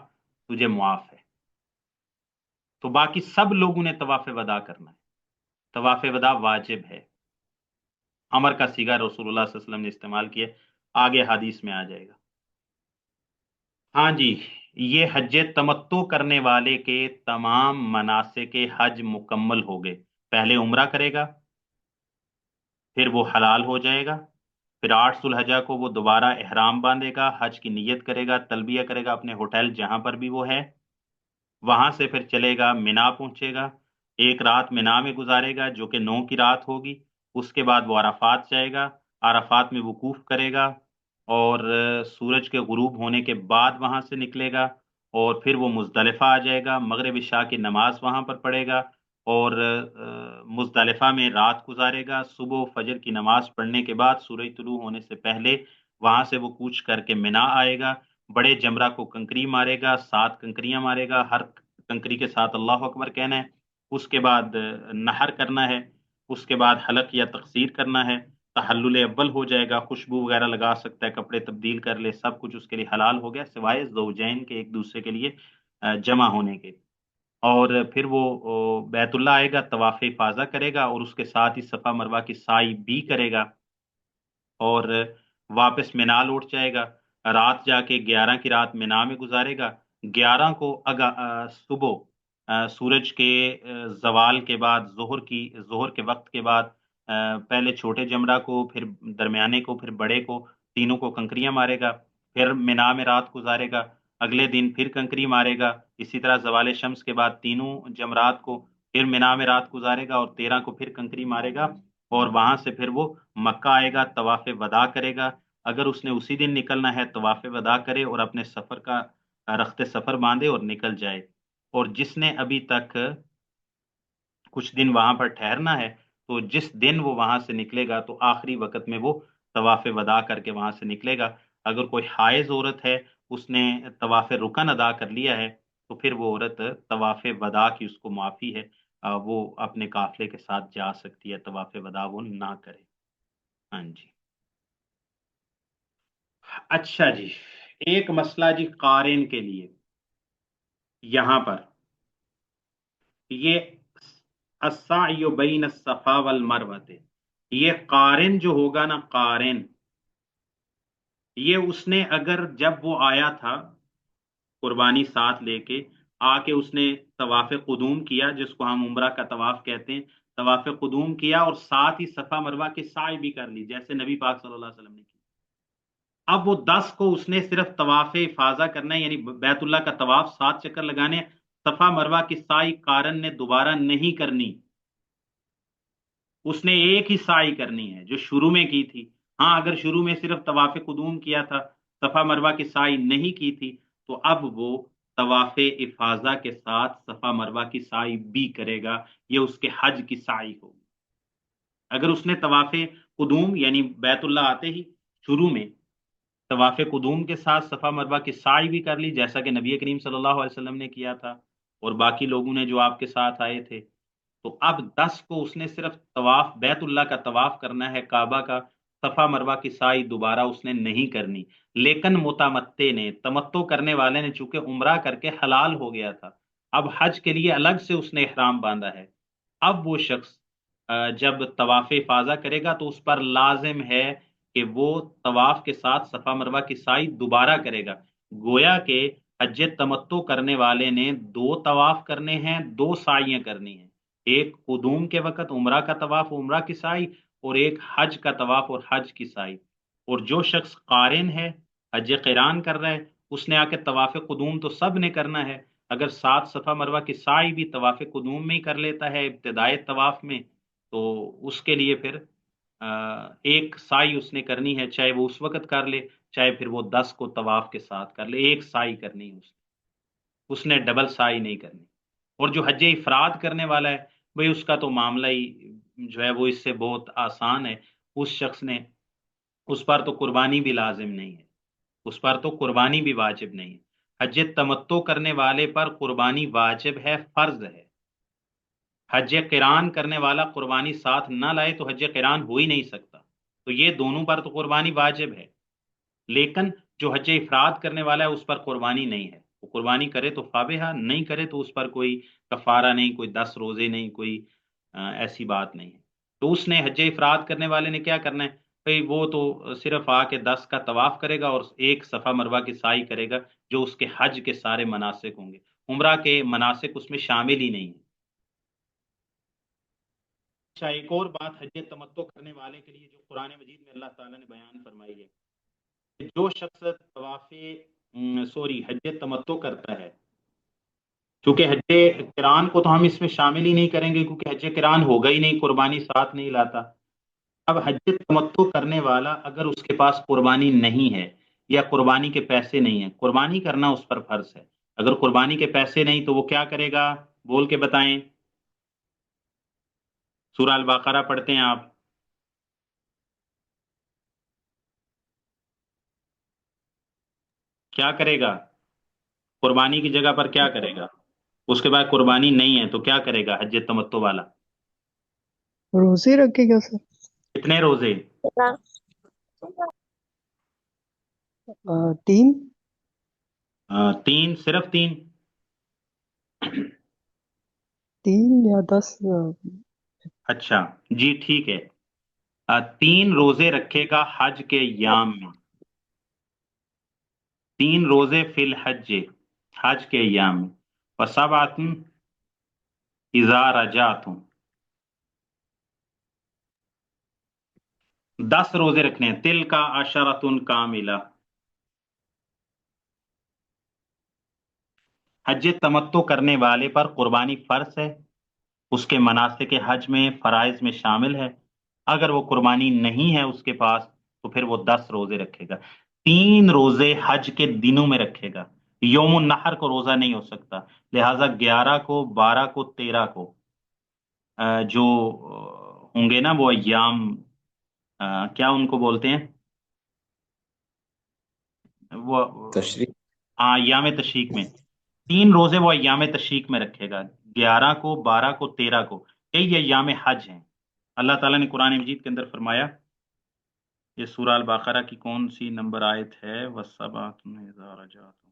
A: تجھے معاف ہے۔ تو باقی سب لوگوں نے طواف وداع کرنا ہے، طواف وداع واجب ہے، امر کا صیغہ رسول اللہ صلی اللہ علیہ وسلم نے استعمال کیا، آگے حدیث میں آ جائے گا۔ ہاں جی، یہ حج تمتع کرنے والے کے تمام مناسک حج مکمل ہو گئے۔ پہلے عمرہ کرے گا، پھر وہ حلال ہو جائے گا، پھر 8 ذو الحجہ کو وہ دوبارہ احرام باندھے گا، حج کی نیت کرے گا، تلبیہ کرے گا اپنے ہوٹل جہاں پر بھی وہ ہے، وہاں سے پھر چلے گا، مینا پہنچے گا، ایک رات مینا میں گزارے گا جو کہ 9 کی رات ہوگی، اس کے بعد وہ عرفات جائے گا، عرفات میں وقوف کرے گا، اور سورج کے غروب ہونے کے بعد وہاں سے نکلے گا، اور پھر وہ مزدلفہ آ جائے گا، مغرب عشاء کی نماز وہاں پر پڑھے گا، اور مزدلفہ میں رات گزارے گا۔ صبح فجر کی نماز پڑھنے کے بعد سورج طلوع ہونے سے پہلے وہاں سے وہ کوچ کر کے مینا آئے گا، بڑے جمرہ کو کنکری مارے گا، 7 کنکریاں مارے گا، ہر کنکری کے ساتھ اللہ اکبر کہنا ہے، اس کے بعد نہر کرنا ہے، اس کے بعد حلق یا تقصیر کرنا ہے، تحلل اول ہو جائے گا، خوشبو وغیرہ لگا سکتا ہے، کپڑے تبدیل کر لے، سب کچھ اس کے لیے حلال ہو گیا سوائے زوجین کے ایک دوسرے کے لیے جمع ہونے کے۔ اور پھر وہ بیت اللہ آئے گا، طواف افاضہ کرے گا، اور اس کے ساتھ ہی صفا مروہ کی سعی بھی کرے گا، اور واپس مینا لوٹ جائے گا، رات جا کے 11 کی رات مینا میں گزارے گا۔ 11 کو صبح سورج کے زوال کے بعد، ظہر کے وقت کے بعد پہلے چھوٹے جمرہ کو، پھر درمیانے کو، پھر بڑے کو، تینوں کو کنکریاں مارے گا، پھر مینا میں رات گزارے گا، اگلے دن پھر کنکری مارے گا، اسی طرح زوال شمس کے بعد تینوں جمرات کو، پھر مینا میں رات گزارے گا، اور 13 کو پھر کنکری مارے گا، اور وہاں سے پھر وہ مکہ آئے گا، طواف وداع کرے گا۔ اگر اس نے اسی دن نکلنا ہے طواف وداع کرے اور اپنے سفر کا رخت سفر باندھے اور نکل جائے، اور جس نے ابھی تک کچھ دن وہاں پر ٹھہرنا ہے تو جس دن وہ وہاں سے نکلے گا تو آخری وقت میں وہ طواف وداع کر کے وہاں سے نکلے گا۔ اگر کوئی حائض عورت ہے، اس نے طواف رکن ادا کر لیا ہے، تو پھر وہ عورت طواف وداع کی اس کو معافی ہے، وہ اپنے قافلے کے ساتھ جا سکتی ہے، طواف وداع وہ نہ کرے۔ ہاں جی، اچھا جی، ایک مسئلہ جی قارن کے لیے یہاں پر، یہ السعی بین الصفا والمروہ، یہ قارن جو ہوگا نا، قارن، یہ اس نے اگر جب وہ آیا تھا قربانی ساتھ لے کے آ کے، اس نے طواف قدوم کیا، جس کو ہم عمرہ کا طواف کہتے ہیں، طواف قدوم کیا اور ساتھ ہی صفا مروہ کی سعی بھی کر لی جیسے نبی پاک صلی اللہ علیہ وسلم نے کی۔ اب وہ 10 کو اس نے صرف طواف افاضہ کرنا ہے، یعنی بیت اللہ کا طواف 7 چکر لگانے، صفا مروہ کی سعی قارن نے دوبارہ نہیں کرنی، اس نے ایک ہی سعی کرنی ہے جو شروع میں کی تھی۔ ہاں، اگر شروع میں صرف طواف قدوم کیا تھا، صفا مروہ کی سعی نہیں کی تھی، تو اب وہ طواف افاضہ کے ساتھ صفا مروہ کی سعی بھی کرے گا، یہ اس کے حج کی سعی ہوگی۔ اگر اس نے طواف قدوم یعنی بیت اللہ آتے ہی شروع میں طواف قدوم کے ساتھ صفا مروہ کی سعی بھی کر لی، جیسا کہ نبی کریم صلی اللہ علیہ وسلم نے کیا تھا اور باقی لوگوں نے جو آپ کے ساتھ آئے تھے، تو اب 10 کو اس نے صرف طواف بیت اللہ کا طواف کرنا ہے، کعبہ کا، صفا مروہ کی سعی دوبارہ اس نے نہیں کرنی۔ لیکن متمتع نے، تمتع کرنے والے نے، چونکہ عمرہ کر کے حلال ہو گیا تھا، اب حج کے لیے الگ سے اس نے احرام باندھا ہے، اب وہ شخص جب طواف افاضہ کرے گا تو اس پر لازم ہے کہ وہ طواف کے ساتھ صفا مروہ کی سعی دوبارہ کرے گا۔ گویا کہ حج تمتع کرنے والے نے 2 طواف کرنے ہیں، 2 سعیاں کرنی ہیں، ایک قدوم کے وقت عمرہ کا طواف، عمرہ کی سعی، اور ایک حج کا طواف اور حج کی سعی۔ اور جو شخص قارن ہے، حج قران کر رہا ہے، اس نے آ کے طواف قدوم تو سب نے کرنا ہے، اگر 7 صفا مروہ کی سعی بھی طواف قدوم میں ہی کر لیتا ہے ابتدائی طواف میں، تو اس کے لیے پھر ایک سعی اس نے کرنی ہے، چاہے وہ اس وقت کر لے، چاہے پھر وہ 10 کو طواف کے ساتھ کر لے، ایک سعی کرنی ہے اس نے ڈبل سعی نہیں کرنی۔ اور جو حج افراد کرنے والا ہے، بھئی اس کا تو معاملہ ہی جو ہے وہ اس سے بہت آسان ہے، اس شخص نے، اس پر تو قربانی بھی لازم نہیں ہے، اس پر تو قربانی بھی واجب نہیں ہے۔ حج تمتع کرنے والے پر قربانی واجب ہے، فرض ہے۔ حج قران کرنے والا قربانی ساتھ نہ لائے تو حج قران ہو ہی نہیں سکتا، تو یہ دونوں پر تو قربانی واجب ہے۔ لیکن جو حج افراد کرنے والا ہے اس پر قربانی نہیں ہے، وہ قربانی کرے تو فابہہ، نہیں کرے تو اس پر کوئی کفارہ نہیں، کوئی 10 روزے نہیں، کوئی ایسی بات نہیں ہے۔ تو اس نے حج افراد کرنے والے نے کیا کرنا ہے؟ بھئی وہ تو صرف آ کے 10 کا طواف کرے گا اور ایک صفا مروہ کی سعی کرے گا، جو اس کے حج کے سارے مناسک ہوں گے، عمرہ کے مناسک اس میں شامل ہی نہیں ہیں۔ اچھا، ایک اور بات حج تمتع کرنے والے کے لیے جو قرآن مجید میں اللہ تعالیٰ نے بیان فرمائی ہے، جو شخص حج تمتع کرتا ہے، کیونکہ حج کران کو تو ہم اس میں شامل ہی نہیں کریں گے، کیونکہ حج کران ہوگا ہی نہیں، قربانی ساتھ نہیں لاتا۔ اب حج تمتع کرنے والا اگر اس کے پاس قربانی نہیں ہے یا قربانی کے پیسے نہیں ہیں، قربانی کرنا اس پر فرض ہے۔ اگر قربانی کے پیسے نہیں تو وہ کیا کرے گا؟ بول کے بتائیں۔ سورہ البقرہ پڑھتے ہیں آپ؟ کیا کرے گا؟ قربانی کی جگہ پر کیا کرے گا؟ اس کے بعد قربانی نہیں ہے تو کیا کرے گا حج تمتع والا؟
D: روزے رکھے گا سر؟
A: کتنے روزے؟
D: 3
A: تین؟ صرف تین؟
D: 3 یا 10
A: اچھا جی ٹھیک ہے، 3 روزے رکھے گا حج کے ایام میں، 3 روزے فی الحج، حج کے ایام میں، وسبعۃ اذا رجعتم، 10 روزے رکھنے ہیں، تل کا عشرۃ کاملہ۔ حج تمتع کرنے والے پر قربانی فرض ہے، اس کے مناسک حج میں فرائض میں شامل ہے۔ اگر وہ قربانی نہیں ہے اس کے پاس تو پھر وہ 10 روزے رکھے گا، 3 روزے حج کے دنوں میں رکھے گا، یوم النحر کو روزہ نہیں ہو سکتا، لہٰذا 11 کو، 12 کو، 13 کو جو ہوں گے نا وہ ایام، کیا ان کو بولتے ہیں وہ؟
C: تشریح
A: ہاں، ایام تشریق میں 3 روزے وہ ایام تشریق میں رکھے گا، 11 کو، 12 کو، 13 کو، یہی ایام حج ہیں۔ اللہ تعالیٰ نے قرآن مجید کے اندر فرمایا، یہ سورہ البقرہ کی کون سی نمبر آیت ہے؟ وَالسَّبْعَةُ إِذَا رَجَعْتُمْ،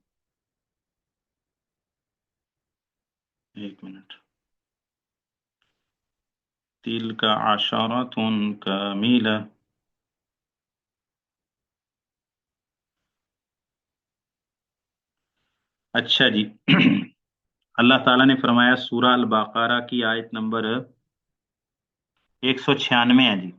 A: ایک منٹ، تِلْكَ عَشَرَةٌ كَامِلَةٌ۔ اچھا جی اللہ تعالیٰ نے فرمایا سورہ البقرہ کی آیت نمبر 196 ہے جی۔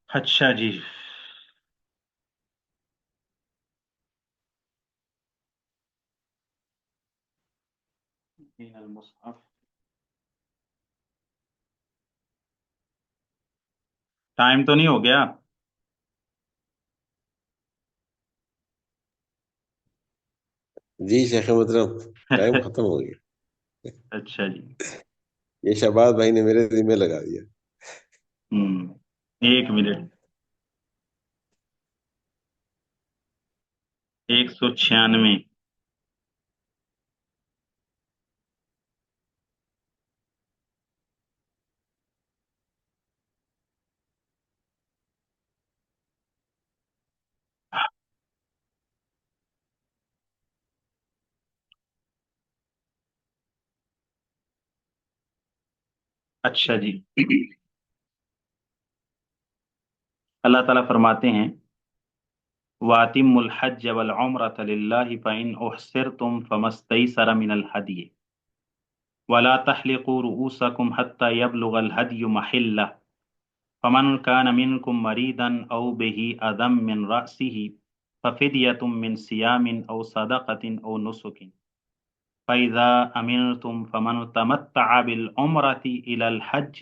A: اچھا جی، المصحف ٹائم تو نہیں ہو گیا؟
C: جی شیخ محترم، ٹائم ختم ہو گیا۔
A: اچھا جی،
C: یہ شہباز بھائی نے میرے ذمہ لگا دیا۔
A: ایک منٹ، 196۔ اچھا جی، اللہ تعالیٰ فرماتے ہیں وَأَتِمُّوا الْحَجَّ وَالْعُمْرَةَ لِلَّهِ فَإِنْ أُحْصِرْتُمْ فَمَا اسْتَيْسَرَ مِنَ الْهَدْيِ وَلَا تَحْلِقُوا رُؤُوسَكُمْ حَتَّى يَبْلُغَ الْهَدْيُ مَحِلَّهُ فَمَنْ كَانَ مِنْكُمْ مَرِيضًا أَوْ بِهِ أَذًى مِنْ رَأْسِهِ فَفِدْيَةٌ مِنْ صِيَامٍ أَوْ صَدَقَةٍ أَوْ نُسُكٍ فَإِذَا أَمِنْتُمْ فَمَنْ تَمَتَّعَ بِالْعُمْرَةِ إِلَى الْحَجِّ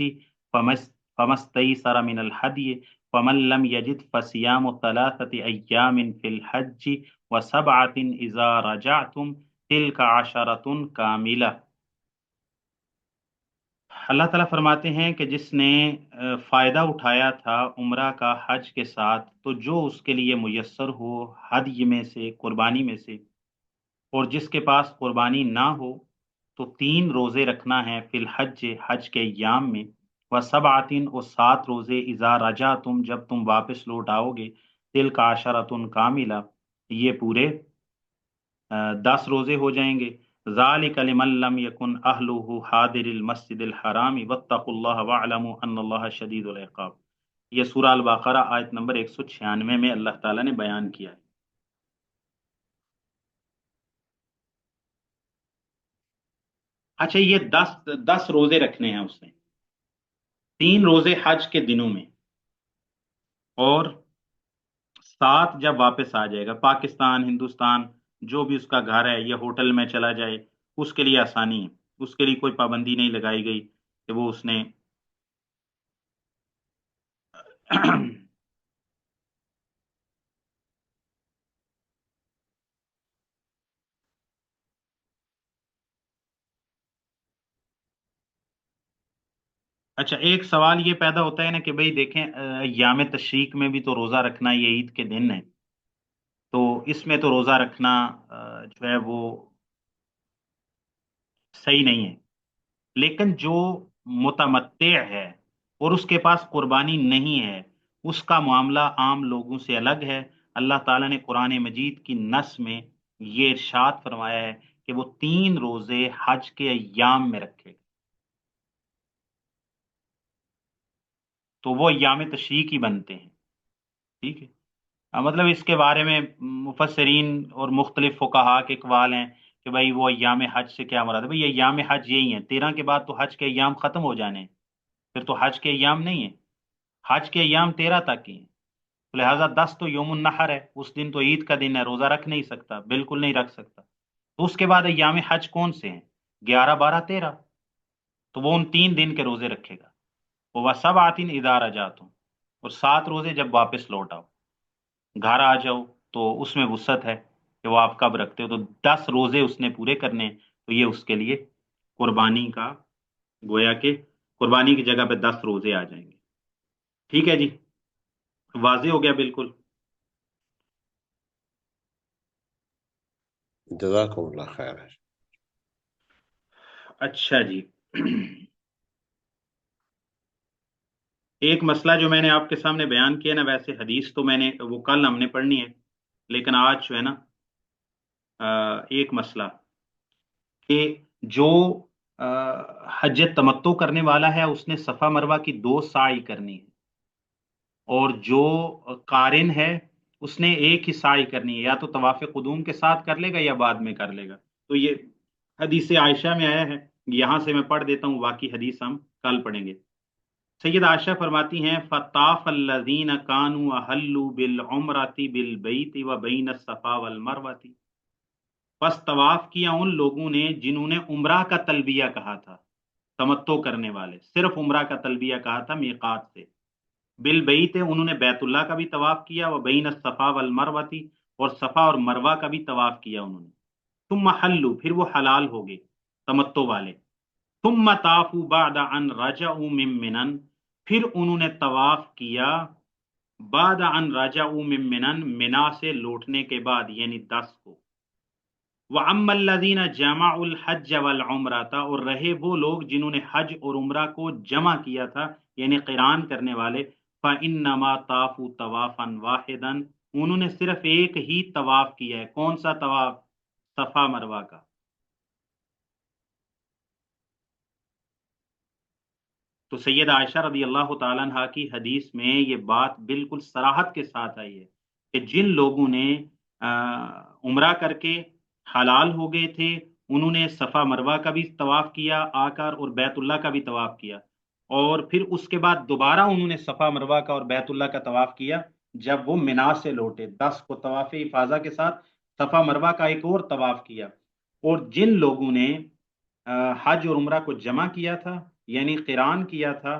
A: فَمَا اسْتَيْسَرَ مِنَ الْهَدْيِ وَمَنْ لَمْ يَجِدْ فَصِيَامُ 3 أَيَّامٍ فِي الْحَجِّ و7 إِذَا رَجَعْتُمْ تِلْكَ 10 كَامِلَةٌ۔ اللہ تعالیٰ فرماتے ہیں کہ جس نے فائدہ اٹھایا تھا عمرہ کا حج کے ساتھ، تو جو اس کے لیے میسر ہو ہدی میں سے، قربانی میں سے، اور جس کے پاس قربانی نہ ہو تو 3 روزے رکھنا ہے فی الحج، حج کے ایام میں، و7 اور 7 روزے اذا رجعتم، جب تم واپس لوٹ آؤ گے، تلک عشرۃ کاملہ، یہ پورے 10 روزے ہو جائیں گے۔ ذالک لمن لم یکن اہلہ حاضر المسجد الحرام واتقوا اللہ واعلموا ان اللہ شدید العقاب۔ یہ سورہ البقرہ آیت نمبر 196 میں اللہ تعالیٰ نے بیان کیا ہے۔ اچھا یہ 10 روزے رکھنے ہیں اس نے، 3 روزے حج کے دنوں میں، اور 7 جب واپس آ جائے گا پاکستان، ہندوستان، جو بھی اس کا گھر ہے، یا ہوٹل میں چلا جائے، اس کے لیے آسانی ہے، اس کے لیے کوئی پابندی نہیں لگائی گئی کہ وہ اس نے اچھا ایک سوال یہ پیدا ہوتا ہے نا کہ بھئی دیکھیں ایام تشریق میں بھی تو روزہ رکھنا، یہ عید کے دن ہے، تو اس میں تو روزہ رکھنا جو ہے وہ صحیح نہیں ہے، لیکن جو متمتع ہے اور اس کے پاس قربانی نہیں ہے، اس کا معاملہ عام لوگوں سے الگ ہے۔ اللہ تعالیٰ نے قرآن مجید کی نص میں یہ ارشاد فرمایا ہے کہ وہ 3 روزے حج کے ایام میں رکھے گا، تو وہ ایام تشریق ہی بنتے ہیں، ٹھیک ہے۔ مطلب اس کے بارے میں مفسرین اور مختلف فقہا کے اقوال ہیں کہ بھائی وہ ایام حج سے کیا مراد ہے؟ بھائی ایام حج یہی ہیں، 13 کے بعد تو حج کے ایام ختم ہو جانے ہیں، پھر تو حج کے ایام نہیں ہیں، حج کے ایام 13 تک ہی ہیں، تو لہٰذا 10 تو یوم النحر ہے، اس دن تو عید کا دن ہے، روزہ رکھ نہیں سکتا، بالکل نہیں رکھ سکتا، تو اس کے بعد ایام حج کون سے ہیں؟ 11 12 13، تو وہ ان 3 دن کے روزے رکھے گا، وہ سب آتین ادارہ جاتوں، اور 7 روزے جب واپس لوٹ آؤ، گھر آ جاؤ، تو اس میں وسعت ہے کہ وہ آپ کب رکھتے ہو، تو 10 روزے اس نے پورے کرنے ہیں، تو یہ اس کے لیے قربانی کا گویا کہ قربانی کی جگہ پہ 10 روزے آ جائیں گے، ٹھیک ہے جی، واضح ہو گیا بالکل۔
C: جزاکم اللہ خیر ہے۔
A: اچھا جی ایک مسئلہ جو میں نے آپ کے سامنے بیان کیا نا، ویسے حدیث تو میں نے وہ کل ہم نے پڑھنی ہے، لیکن آج جو ہے نا ایک مسئلہ کہ جو حج تمتع کرنے والا ہے اس نے صفا مروہ کی 2 سعی کرنی ہے، اور جو قارن ہے اس نے ایک ہی سعی کرنی ہے، یا تو طواف قدوم کے ساتھ کر لے گا یا بعد میں کر لے گا، تو یہ حدیث عائشہ میں آیا ہے، یہاں سے میں پڑھ دیتا ہوں، باقی حدیث ہم کل پڑھیں گے۔ سید عائشہ فرماتی ہیں فطاف الذین کانوا احلوا بالعمرۃ بالبیت وبین الصفا والمروۃ، پس طواف کیا ان لوگوں نے جنہوں نے عمرہ کا تلبیہ کہا تھا، تمتع کرنے والے صرف عمرہ کا تلبیہ کہا تھا میقات سے، بالبیت انہوں نے بیت اللہ کا بھی طواف کیا، وبین الصفا والمروۃ اور صفا اور مروہ کا بھی طواف کیا انہوں نے، ثم حلوا پھر وہ حلال ہو گئے تمتع والے، ثم طافوا بعد ان رجعوا من منن پھر انہوں نے طواف کیا بعد ان رجعوا من منن منا سے لوٹنے کے بعد، یعنی 10 کو، وَأَمَّا الَّذِينَ جَمَعُوا الْحَجَّ وَالْعُمْرَةَ اور رہے وہ لوگ جنہوں نے حج اور عمرہ کو جمع کیا تھا، یعنی قران کرنے والے، فَإِنَّمَا طَافُوا طَوَافًا وَاحِدًا انہوں نے صرف ایک ہی طواف کیا ہے، کون سا طواف؟ صفا مروہ کا۔ تو سید عائشہ رضی اللہ تعالیٰ عنہ کی حدیث میں یہ بات بالکل صراحت کے ساتھ آئی ہے کہ جن لوگوں نے عمرہ کر کے حلال ہو گئے تھے، انہوں نے صفا مروہ کا بھی طواف کیا آ کر، اور بیت اللہ کا بھی طواف کیا، اور پھر اس کے بعد دوبارہ انہوں نے صفا مروہ کا اور بیت اللہ کا طواف کیا جب وہ منا سے لوٹے، 10 کو طواف افاضہ کے ساتھ صفا مروہ کا ایک اور طواف کیا، اور جن لوگوں نے حج اور عمرہ کو جمع کیا تھا، یعنی قران کیا تھا،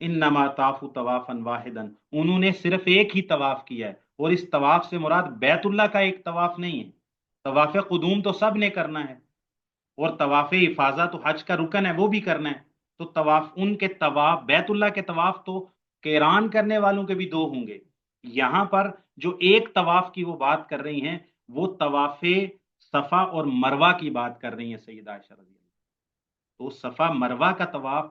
A: انما طافوا طوافا واحدا انہوں نے صرف ایک ہی طواف کیا ہے، اور اس طواف سے مراد بیت اللہ کا ایک طواف نہیں ہے، طواف قدوم تو سب نے کرنا ہے، اور طواف افاضہ تو حج کا رکن ہے، وہ بھی کرنا ہے، تو طواف ان کے طواف بیت اللہ کے طواف تو قران کرنے والوں کے بھی 2 ہوں گے، یہاں پر جو ایک طواف کی وہ بات کر رہی ہیں وہ طواف صفا اور مروہ کی بات کر رہی ہیں سیدہ عائشہ رضی اللہ، تو صفا مروہ کا طواف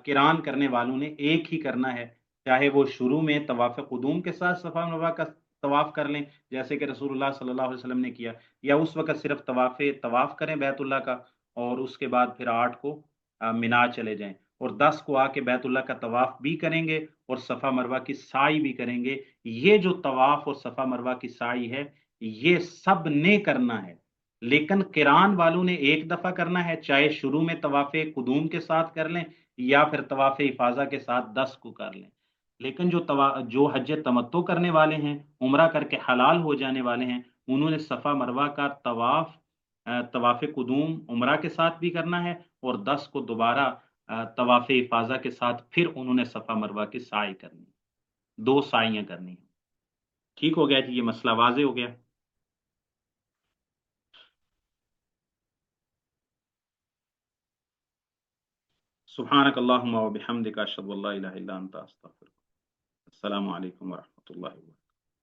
A: قران کرنے والوں نے ایک ہی کرنا ہے، چاہے وہ شروع میں طواف قدوم کے ساتھ صفا مروہ کا طواف کر لیں جیسے کہ رسول اللہ صلی اللہ علیہ وسلم نے کیا، یا اس وقت صرف طواف کریں بیت اللہ کا، اور اس کے بعد پھر 8 کو منا چلے جائیں، اور 10 کو آ کے بیت اللہ کا طواف بھی کریں گے اور صفا مروہ کی سعی بھی کریں گے۔ یہ جو طواف اور صفا مروہ کی سعی ہے یہ سب نے کرنا ہے، لیکن قران والوں نے ایک دفعہ کرنا ہے، چاہے شروع میں طواف قدوم کے ساتھ کر لیں یا پھر طواف افاضہ کے ساتھ 10 کو کر لیں۔ لیکن جو حج تمتع کرنے والے ہیں، عمرہ کر کے حلال ہو جانے والے ہیں، انہوں نے صفا مروہ کا طواف قدوم عمرہ کے ساتھ بھی کرنا ہے، اور 10 کو دوبارہ طواف افاضہ کے ساتھ پھر انہوں نے صفا مروہ کی سعی کرنی، 2 سعیاں کرنی۔ ٹھیک ہو گیا جی، یہ مسئلہ واضح ہو گیا۔ سبحانک اللہم و بحمدک، اشہد ان لا الہ الا انت، استغفرک۔ السلام علیکم ورحمۃ اللہ وبرکاتہ۔